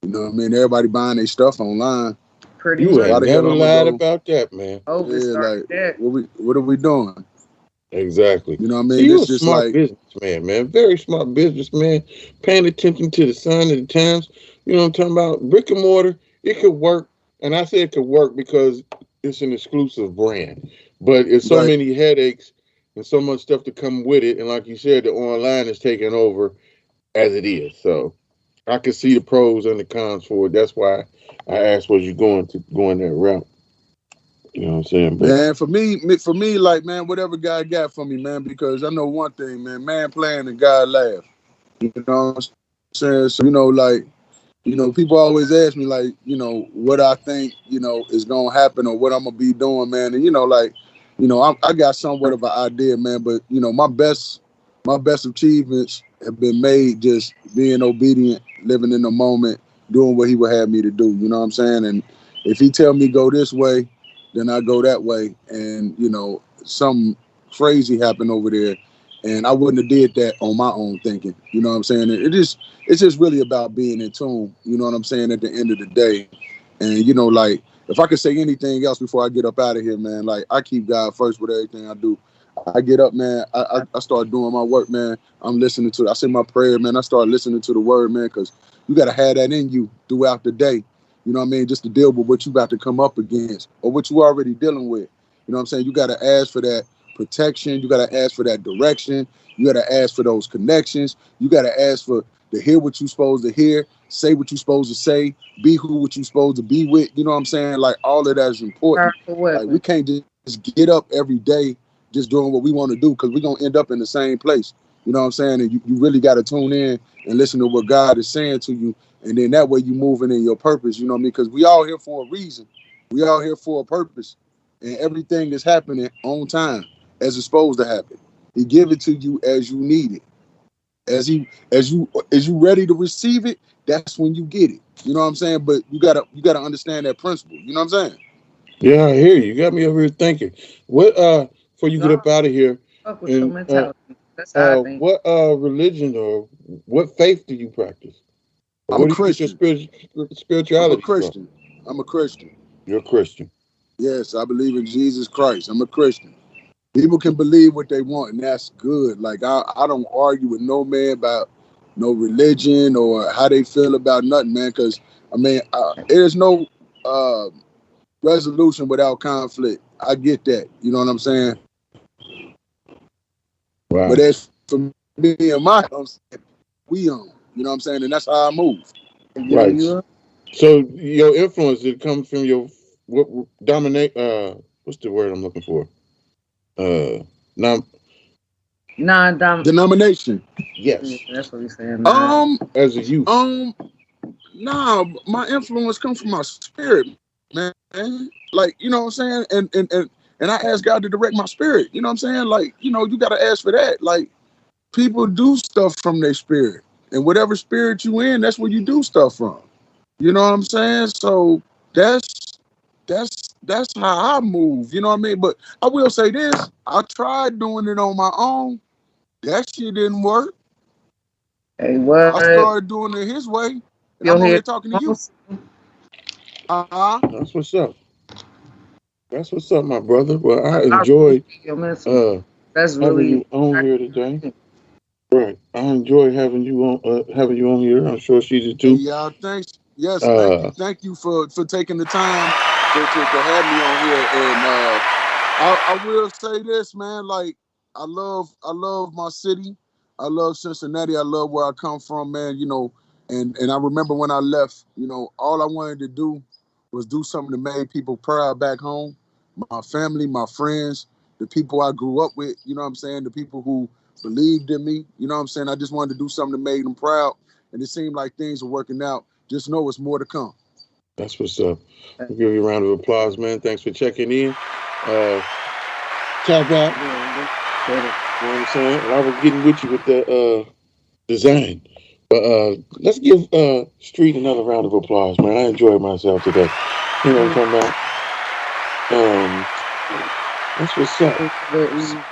You know what I mean? Everybody buying their stuff online. Pretty You So much. why ain't the hell never I'm gonna lied go? about that, man. Over Yeah, like started that. what are we doing? Exactly. You know what I See, mean? you a It's just smart like, businessman, man. Very smart businessman. Paying attention to the sign of the times. You know what I'm talking about? Brick and mortar, it could work. And I say it could work because it's an exclusive brand. But it's so right. many headaches and so much stuff to come with it. And like you said, the online is taking over as it is. So I can see the pros and the cons for it. That's why I asked, was you going that route? You know what I'm saying? But Man, for me, like, man, whatever God got for me, man, because I know one thing, man playing and God laugh. You know what I'm saying? So, like, people always ask me, like, what I think, is gonna happen or what I'm gonna be doing, man. And like, I got somewhat of an idea, man, but my best achievements have been made just being obedient, living in the moment, doing what he would have me to do. You know what I'm saying? And if he tell me go this way, then I go that way. And something crazy happened over there, and I wouldn't have did that on my own thinking. You know what I'm saying? It's just really about being in tune. You know what I'm saying? At the end of the day, and like if I could say anything else before I get up out of here, man, like I keep God first with everything I do. I get up, man. I start doing my work, man. I'm listening to. I say my prayer, man. I start listening to the word, man, because you got to have that in you throughout the day. You know what I mean? Just to deal with what you about to come up against or what you already dealing with. You know what I'm saying? You got to ask for that protection. You got to ask for that direction. You got to ask for those connections. You got to ask for to hear what you're supposed to hear, say what you're supposed to say, be who what you're supposed to be with. You know what I'm saying? Like all of that is important. Like we can't just get up every day just doing what we want to do because we're going to end up in the same place. You know what I'm saying? And you really got to tune in and listen to what God is saying to you. And then that way you moving in your purpose. You know what I mean? Because we all here for a reason. We all here for a purpose. And everything is happening on time as it's supposed to happen. He give it to you as you need it. As you ready to receive it, that's when you get it. You know what I'm saying? But you gotta understand that principle. You know what I'm saying? Yeah, I hear you. You got me over here thinking. What before you get up out of here, Fuck with your mentality. That's how I think. what religion or what faith do you practice? I'm a Christian. Spirituality. I'm a Christian. I'm a Christian. You're a Christian. Yes, I believe in Jesus Christ. I'm a Christian. People can believe what they want, and that's good. Like I don't argue with no man about no religion or how they feel about nothing, man. Because I mean, there's no resolution without conflict. I get that. You know what I'm saying? Wow. But as for me and my house, we own. You know what I'm saying? And that's how I move. Right. So your influence, it comes from your what dominate? What's the word I'm looking for? Non-denomination. Yes. Yeah, that's what he's saying. As a youth. Nah, my influence comes from my spirit, man. Like, you know what I'm saying? And I ask God to direct my spirit. You know what I'm saying? Like, you know, you gotta ask for that. Like, people do stuff from their spirit. And whatever spirit you in, that's where you do stuff from. You know what I'm saying? So that's how I move. You know what I mean? But I will say this: I tried doing it on my own. That shit didn't work. Hey, what? I started doing it his way. And I'm only talking to you. That's what's up. That's what's up, my brother. Well, I enjoyed that's having you on here today. Right. I enjoy having you on here. I'm sure she did too. Yeah, thanks. Yes, thank you for taking the time to have me on here. And I will say this, man. Like I love my city. I love Cincinnati. I love where I come from, man. You know, and I remember when I left, you know, all I wanted to do was do something that made people proud back home. My family, my friends, the people I grew up with, you know what I'm saying? The people who believed in me, you know what I'm saying? I just wanted to do something that made them proud. And it seemed like things were working out. Just know it's more to come. That's what's up. I'll give you a round of applause, man. Thanks for checking in. Tap out. You know what I'm saying? And I was getting with you with the design. But let's give Street another round of applause, man. I enjoyed myself today. You know what I'm talking about? That's what's up.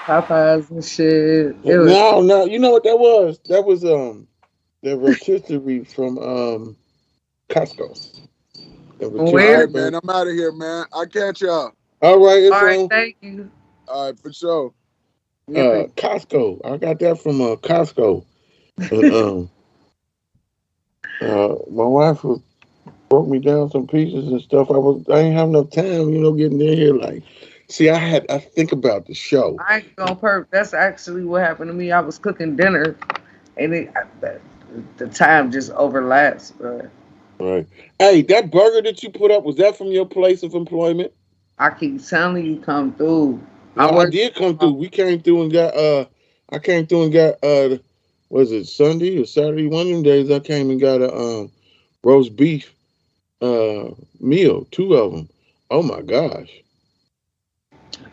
Popeyes and shit. No, you know what that was? That was the rotisserie from Costco. All right, man. I'm out of here, man. I'll catch y'all. All right, all right, thank you. All right, for sure. Costco. I got that from Costco. And, my wife broke me down some pieces and stuff. I ain't have enough time, you know, getting in here. Like, see, I think about the show. I ain't gonna perp. That's actually what happened to me. I was cooking dinner, and the time just overlaps, bro. Right. Hey, that burger that you put up, was that from your place of employment? I keep telling you, come through. No, I did come through. We came through and got I came through and got was it Sunday or Saturday? One of them days I came and got a roast beef meal, 2 of them. Oh my gosh.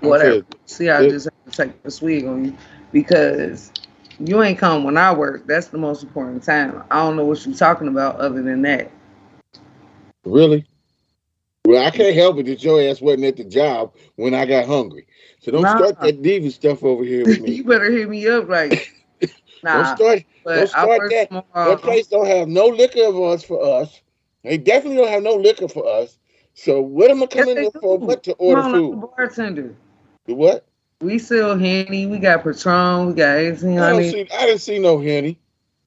Whatever. See, I just have to take the swig on you because you ain't come when I work. That's the most important time. I don't know what you're talking about other than that. Really? Well, I can't help it that your ass wasn't at the job when I got hungry. So don't start that diva stuff over here with me. You better hit me up like, nah. Don't start that. That place don't have no liquor for us. They definitely don't have no liquor for us. So what am I Yes, coming they in for? do. What to Come order on, like a food? bartender. The what? We sell Henny. We got Patron. We got 1800. I didn't see no Henny.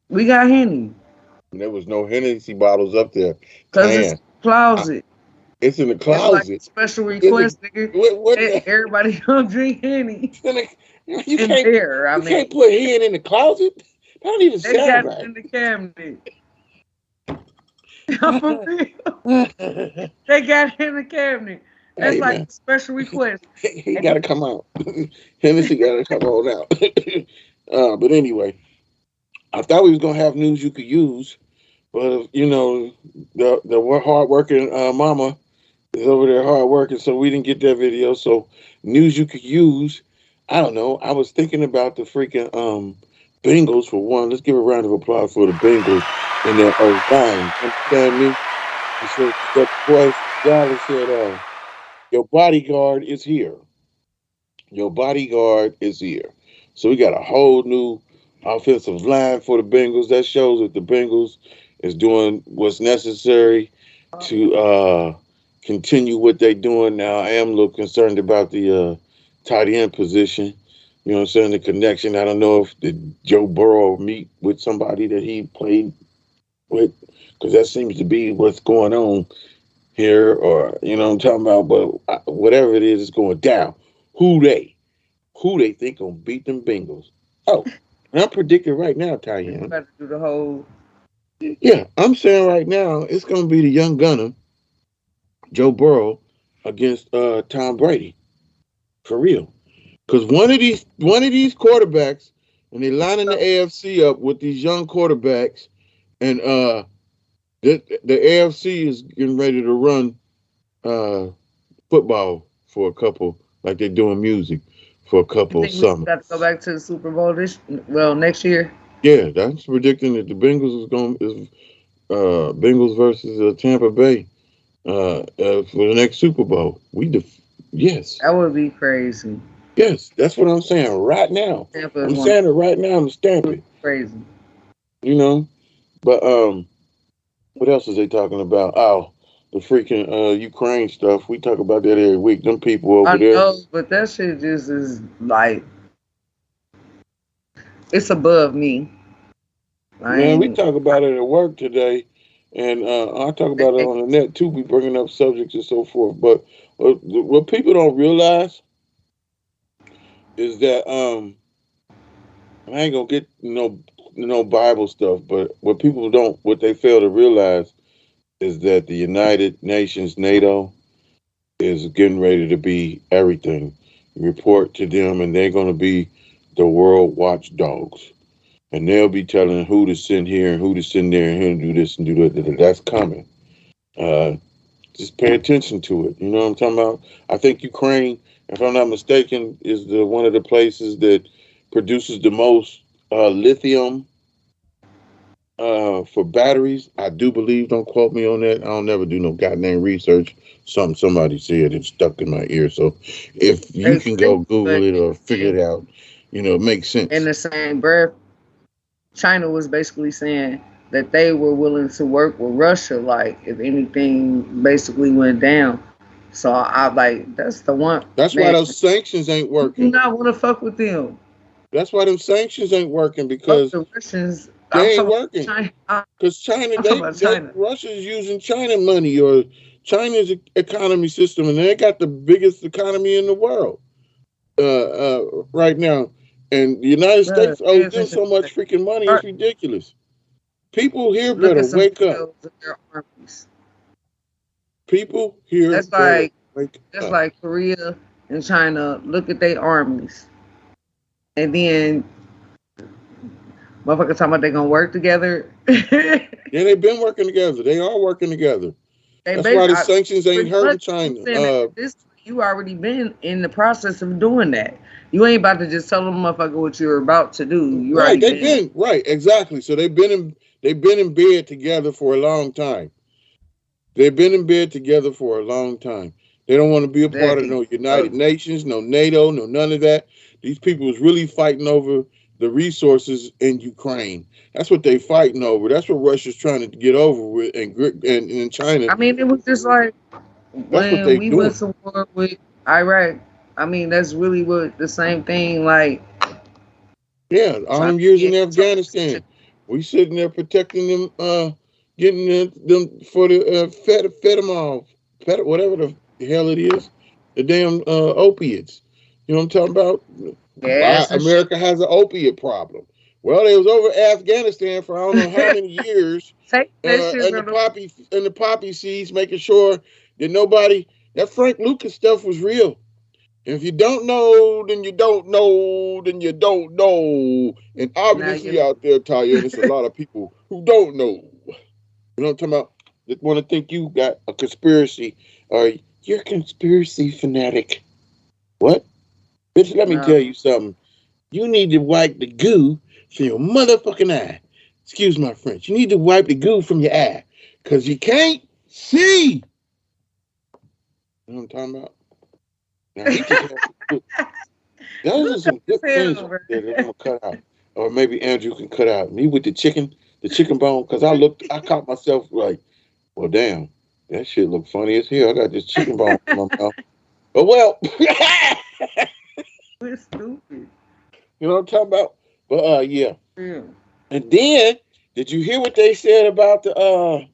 We got Henny. There was no Hennessy bottles up there. Because it's Can. in the closet. It's in the It's like a closet. special Is it, request, nigga. what the, Everybody gonna drink Henny. you In can't there, I you mean. can't put hen in the closet. That don't even They sound got it in the cabinet. For real. right. They got it in the cabinet. That's Hey like man, a special request. he got to come out. Hennessy got to come on out. But anyway, I thought we was gonna have news you could use, but you know, the hard working mama is over there hard working, so we didn't get that video. So news you could use. I don't know. I was thinking about the freaking Bengals for one. Let's give a round of applause for the Bengals and their line. Understand me? And so that boy Dallas said, "Your bodyguard is here. Your bodyguard is here." So we got a whole new offensive line for the Bengals. That shows that the Bengals is doing what's necessary to continue what they're doing now. I am a little concerned about the tight end position. You know what I'm saying? The connection. I don't know if Joe Burrow meet with somebody that he played with, because that seems to be what's going on here, or you know what I'm talking about. But whatever it is, it's going down. Who they think gonna beat them Bengals? Oh, and I'm predicting right now, You Tyann. got to do the whole. Yeah, I'm saying right now it's gonna be the young gunner, Joe Burrow, against Tom Brady, for real. Because one of these quarterbacks, and they lining the AFC up with these young quarterbacks, and the AFC is getting ready to run football for a couple, like they're doing music for a You couple of think we summers. got to go back to the Super Bowl next year? Yeah, that's predicting that the Bengals is Bengals versus Tampa Bay for the next Super Bowl. Yes, That would be crazy. yes, that's what I'm saying right now. Tampa is I'm one saying it right now and stamp it. crazy. You know, but what else is they talking about? Oh, the freaking Ukraine stuff. We talk about that every week. Them people over I there. know, but that shit just is like it's above me. Man, we talk about it at work today, and I talk about it on the net too. We bringing up subjects and so forth. But what people don't realize is that I ain't gonna get no Bible stuff, but what they fail to realize is that the United Nations, NATO, is getting ready to be everything. You report to them, and they're gonna be the world watchdogs. And they'll be telling who to send here and who to send there and who to do this and do that. That's coming. Just pay attention to it. You know what I'm talking about? I think Ukraine, if I'm not mistaken, is one of the places that produces the most lithium for batteries. I do believe. Don't quote me on that. I don't never do no goddamn research. Somebody said it stuck in my ear. So if you can go Google it or figure it out, it makes sense. In the same breath, China was basically saying that they were willing to work with Russia, like if anything basically went down. So I like that's the one. That's why those sanctions ain't working. You do not want to fuck with them. That's why them sanctions ain't working, because the Russians, they ain't working. Because Russia's using China money or China's economy system, and they got the biggest economy in the world right now. And the United States owes them so much freaking money, it's ridiculous. People here better wake up. People here better wake up. That's like Korea and China. Look at their armies. And then motherfuckers talking about they gonna work together. Yeah, they've been working together. They are working together. That's why the sanctions ain't hurting China. You already been in the process of doing that. You ain't about to just tell them motherfucker what you're about to do. Right, exactly. So they've been in bed together for a long time. They've been in bed together for a long time. They don't want to be a part of no United Nations, no NATO, no none of that. These people is really fighting over the resources in Ukraine. That's what they fighting over. That's what Russia's trying to get over with, and China. I mean, it was just like That's what when they we went doing. to war with Iraq, I mean, that's really what the same thing. Like Yeah, all trying them to years in get Afghanistan, we sitting there protecting them, getting them for the fed them off, whatever the hell it is, the damn opiates. You know what I'm talking about? Why gas and shit. America has an opiate problem? Well, they was over Afghanistan for I don't know how many years, Take that shit and from the the poppy seeds, making sure that nobody that Frank Lucas stuff was real. If you don't know, then you don't know, then you don't know. And now obviously you out there, Taya, and it's a lot of people who don't know. You know what I'm talking about? That want to think you got a conspiracy or you're a conspiracy fanatic. What? Bitch, let me no. tell you something. You need to wipe the goo from your motherfucking eye. Excuse my French. You need to wipe the goo from your eye. Because you can't see. You know what I'm talking about? Now, he just has those are some good things right there that I'm gonna cut out, or maybe Andrew can cut out. Me with the chicken bone, because I caught myself like, well, damn, that shit look funny as hell. I got this chicken bone in my mouth. But well, We're stupid. you know what I'm talking about? But yeah. Yeah. And then, did you hear what they said about the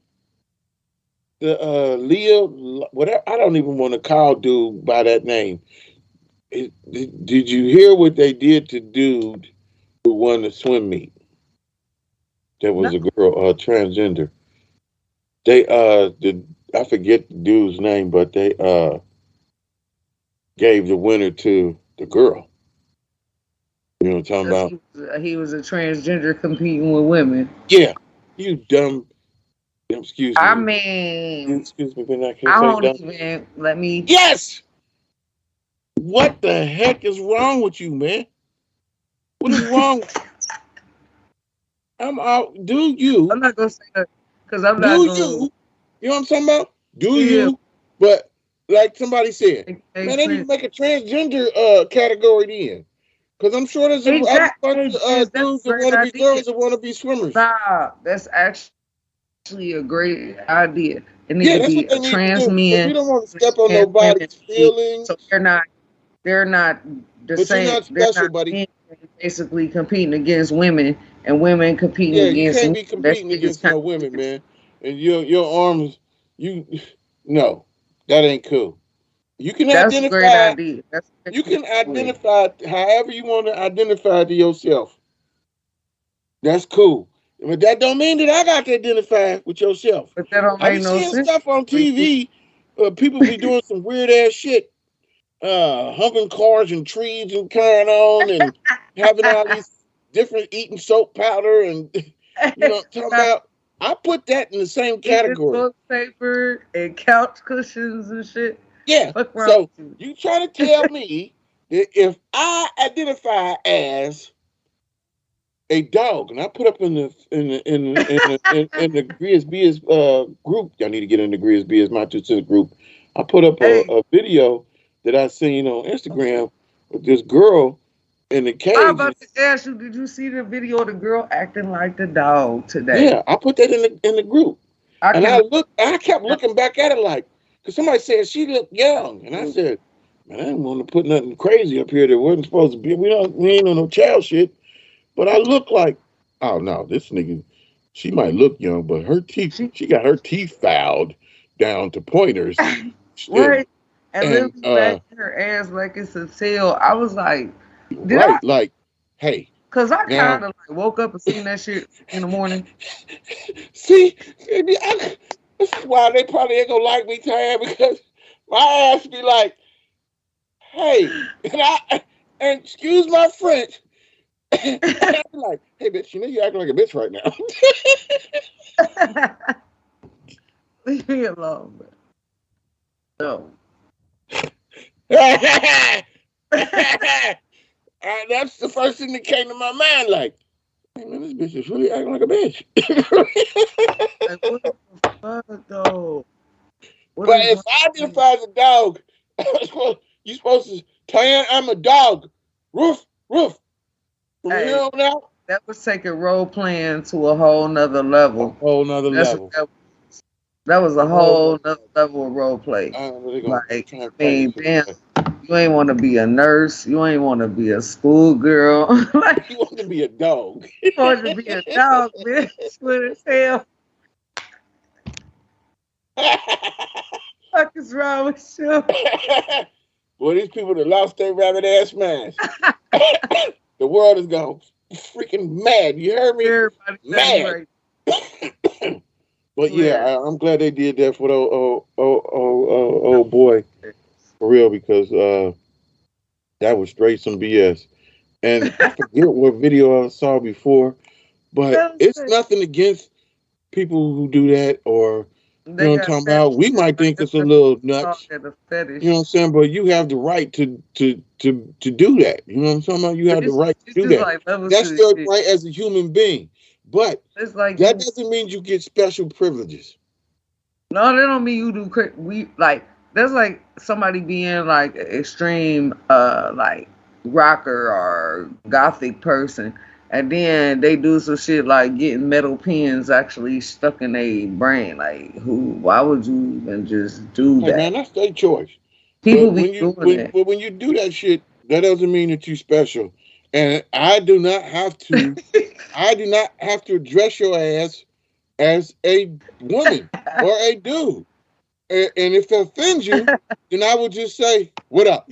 Leo? Whatever. I don't even want to call dude by that name. Did you hear what they did to dude who won the swim meet? That was a girl, transgender. They I forget the dude's name, but they gave the winner to the girl. You know what I'm talking about? He was a transgender competing with women. Yeah, you dumb. Excuse me. I mean, Excuse me, but I I can't say don't dumb. even let me. Yes. What the heck is wrong with you, man? What is wrong? I'm out. Do you? I'm not gonna say that because I'm Do not you? gonna. You know what I'm talking about? Do Yeah. you? But like somebody said, Make man, they need to sense. make a transgender category then. Because I'm sure there's a bunch of dudes that want to be girls that want to be swimmers. Nah, that's actually a great idea. It needs Yeah, to that's be what they a need to trans do. Because we men don't want to step on and women, nobody's feelings. so they're not the But same. you're not They're special, not buddy. men basically competing against women and women competing Yeah, you against can't men. be That competing shit is against kind no of women, weird. man. And your arms, no, that ain't cool. You can That's a great identify. idea. That's a You great can idea. identify however you want to identify to yourself. That's cool. But that don't mean that I got to identify with yourself. But that don't I be make no seeing sense. stuff on TV. People be doing some weird ass shit. Humping cars and trees and carrying on and having all these different eating soap powder and you know what I'm talking about. I put that in the same Eating category. toilet paper and couch cushions and shit. Yeah. What's wrong So with you try to tell me that if I identify as a dog, and I put up in the GRIZZBIZ group. Y'all need to get in the GRIZZBIZMY2SENSE group. I put up a video that I seen on Instagram with this girl in the cage. I'm about to ask you, did you see the video of the girl acting like the dog today? Yeah, I put that in the group, I kept looking back at it like, because somebody said she looked young, and I said, man, I didn't want to put nothing crazy up here that wasn't supposed to be. We ain't on no child shit. But I look like, oh no, this nigga, she might look young, but her teeth, she got her teeth filed down to pointers. Right. And and literally wagging her ass like it's a tail. I was like, right, like, hey. Because I kind of like woke up and seen that shit in the morning. See, this is why they probably ain't gonna like me, Tam, because my ass be like, hey, and excuse my French. I'm like, hey, bitch, you know you acting like a bitch right now. Leave me alone, bro. No. That's the first thing that came to my mind. Like, hey, man, this bitch is really acting like a bitch. Like, what the fuck, though? But if I identify as a dog, you supposed to tell I'm a dog. Roof, roof. From here on out, that was taking role playing to a whole nother level. A whole nother level. That was a Oh, whole nother level of role play. I don't know, they're gonna Like, try and I fight mean, us for damn, that. you ain't want to be a nurse. You ain't want to be a schoolgirl. Like, You want to be a dog. you want to be a dog, bitch. What as hell? Fuck is wrong with you? Well, these people that lost their rabbit ass minds. The world is gone freaking mad. You heard me? Everybody Mad. right. But yeah, Swear. I'm glad they did that for the old boy, for real, because that was straight some BS. And I forget what video I saw before, but it's nothing against people who do that, or you know what I'm talking about. We might think it's a little nuts. You know what I'm saying? But you have the right to do that. You know what I'm talking about? You have the right to do that. Like That's your right as a human being. But it's like that doesn't mean you get special privileges. No, that don't mean you do. We like that's like somebody being like an extreme, like rocker or gothic person, and then they do some shit like getting metal pins actually stuck in their brain. Like, who? Why would you even just do Hey that? man, that's their choice. People But be when you doing it. but when you do that shit, that doesn't mean that you're special. And I do not have to address your ass as a woman or a dude. And if it offends you, then I would just say, "What up?"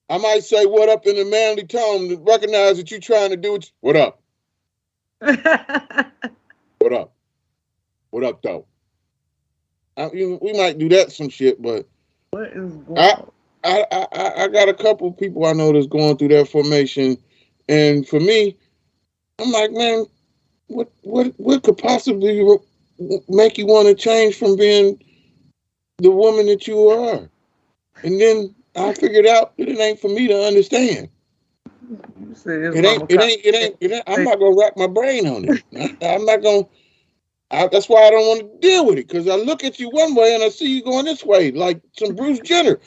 I might say "What up" in a manly tone to recognize that you're trying to do it. What up? What up? What up, though? We might do that some shit, but What is going on? I got a couple people I know that's going through that formation, and for me, I'm like, man, what could possibly make you want to change from being the woman that you are? And then I figured out that it ain't for me to understand. It ain't. I'm not gonna rack my brain on it. I'm not gonna. That's why I don't want to deal with it, because I look at you one way and I see you going this way, like some Bruce Jenner.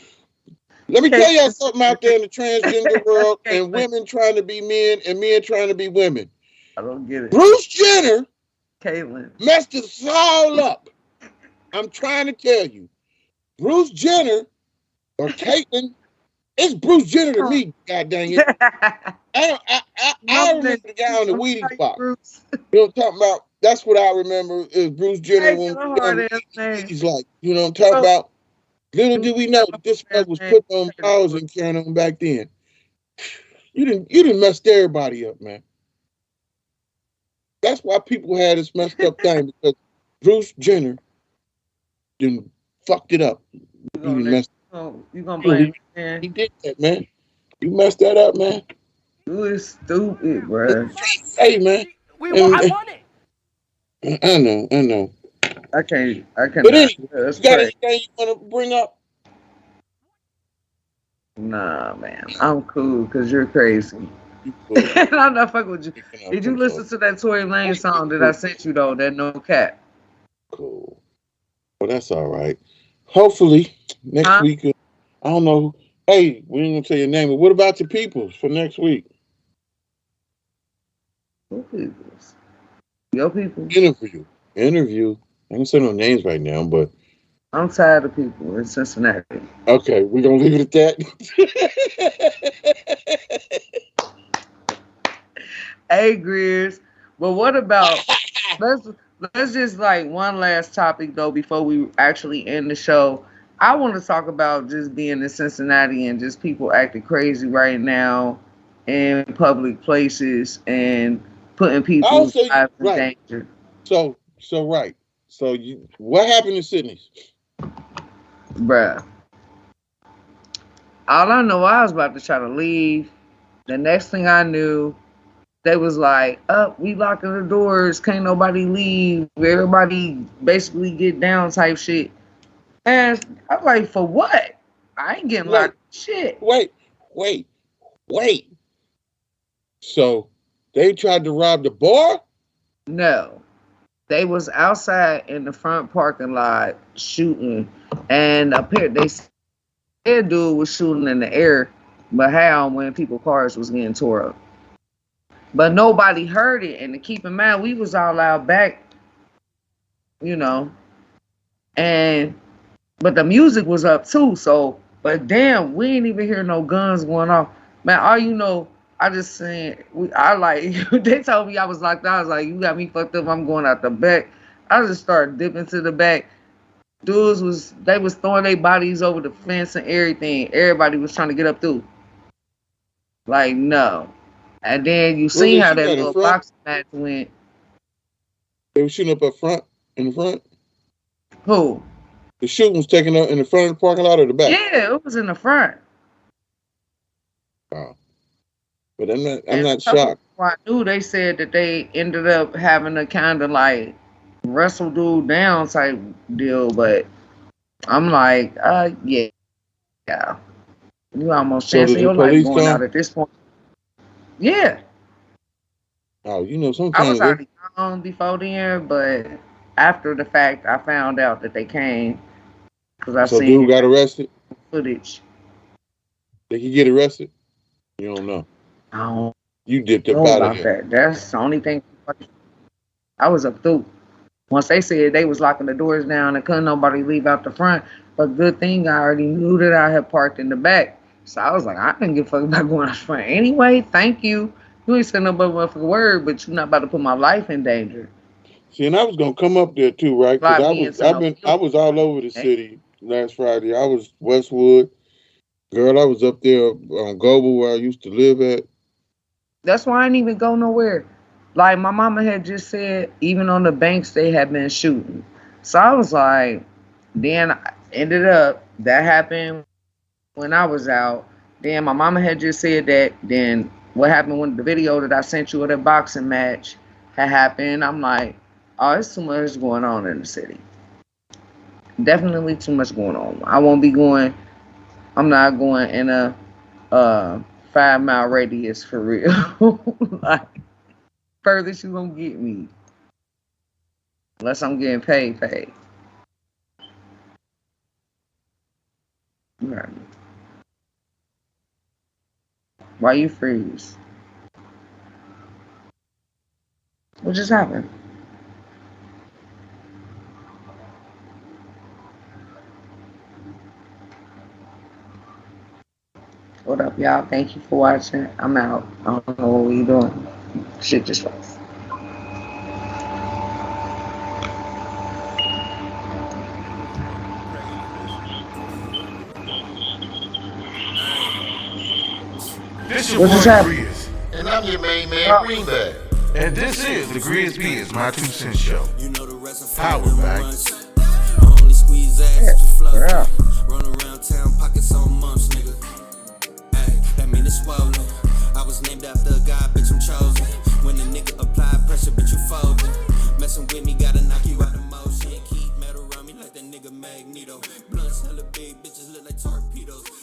Let me tell y'all something out there in the transgender world, and women trying to be men and men trying to be women. I don't get it. Bruce Jenner Caitlyn messed us all up. I'm trying to tell you. Bruce Jenner or Caitlyn, it's Bruce Jenner to me, god dang it. I remember the guy on the Wheaties box. You know what I'm talking about? That's what I remember is Bruce Jenner when he's like, you know what I'm talking about? Little do we know that this was put on pause and carrying on back then. You didn't messed everybody up, man. That's why people had this messed up thing, because Bruce Jenner didn't fucked it up. You gonna blame me, man? He did that, man. You messed that up, man. You is stupid, bro. Hey, man. I want it. I know. I can't. But anyway, you got anything you want to bring up? Nah, man. I'm cool because you're crazy. I'm not fucking with you. Did you listen to that Tory Lanez song that I sent you, though? That No Cap? Cool. Well, that's all right. Hopefully, next week, I don't know. Hey, we ain't going to tell your name, but what about your peoples for next week? What peoples? Your people? Interview. I don't say no names right now, but I'm tired of people in Cincinnati. Okay, we're gonna leave it at that. Hey, Grizz. But what about let's just like one last topic though before we actually end the show. I want to talk about just being in Cincinnati and just people acting crazy right now in public places and putting people's lives in danger. So right. So what happened in Sydney? Bruh. All I know, I was about to try to leave. The next thing I knew, they was like, we locking the doors, can't nobody leave. Everybody basically get down type shit. And I'm like, for what? I ain't getting locked shit. Wait. So they tried to rob the bar? No. They was outside in the front parking lot shooting, and they said dude was shooting in the air, but how when people's cars was getting tore up. But nobody heard it, and to keep in mind, we was all out back, you know, And but the music was up too. So, but damn, we ain't even hear no guns going off. Man, all you know, I just saying, I like, they told me I was locked out. I was like, you got me fucked up. I'm going out the back. I just started dipping to the back. Dudes they was throwing their bodies over the fence and everything. Everybody was trying to get up through. Like, no. And then you seen how that little boxing match went. They were shooting up front, in the front? Who? The shooting was taking up in the front of the parking lot or the back? Yeah, it was in the front. Wow. But I'm not shocked. I knew they said that they ended up having a kind of like wrestle dude down type deal, but I'm like, yeah. You almost chancing your life going out at this point. Yeah. Oh, you know, sometimes I was already gone before then, but after the fact, I found out that they came because I seen dude got arrested. Footage. Did he get arrested? You don't know. I don't You dipped up know out about of here. that. That's the only thing. I was up through. Once they said they was locking the doors down and couldn't nobody leave out the front, but good thing I already knew that I had parked in the back. So I was like, I didn't give a fuck about going out the front anyway. Thank you. You ain't saying no motherfucking word, but you're not about to put my life in danger. See, and I was gonna come up there too, right? Because I was all over the city last Friday. I was Westwood. Girl, I was up there on Goble where I used to live at. That's why I didn't even go nowhere. Like my mama had just said, even on the banks they had been shooting. So I was like, then I ended up that happened when I was out. Then my mama had just said that. Then what happened when the video that I sent you of that boxing match had happened? I'm like, oh, it's too much going on in the city. Definitely too much going on. I won't be going. I'm not going in a 5-mile radius for real. Like, furthest you gonna get me. Unless I'm getting paid. Right. Why you freeze? What just happened? What up, y'all? Thank you for watching. I'm out. I don't know what we doing. Shit just froze. This your boy Grizz. And I'm your main man, Greenback. And this is the GRIZZBIZMY2SENSE show. Powered by Only squeeze ass to fluff. Run around town, pockets on mumps, nigga. Ay, that mean it's swollen. I was named after a guy, bitch, I'm chosen. When the nigga apply pressure, bitch, you folding. Messing with me, gotta knock you out the motion. Keep metal around me like that nigga Magneto. Blunts hella big, bitches look like torpedoes.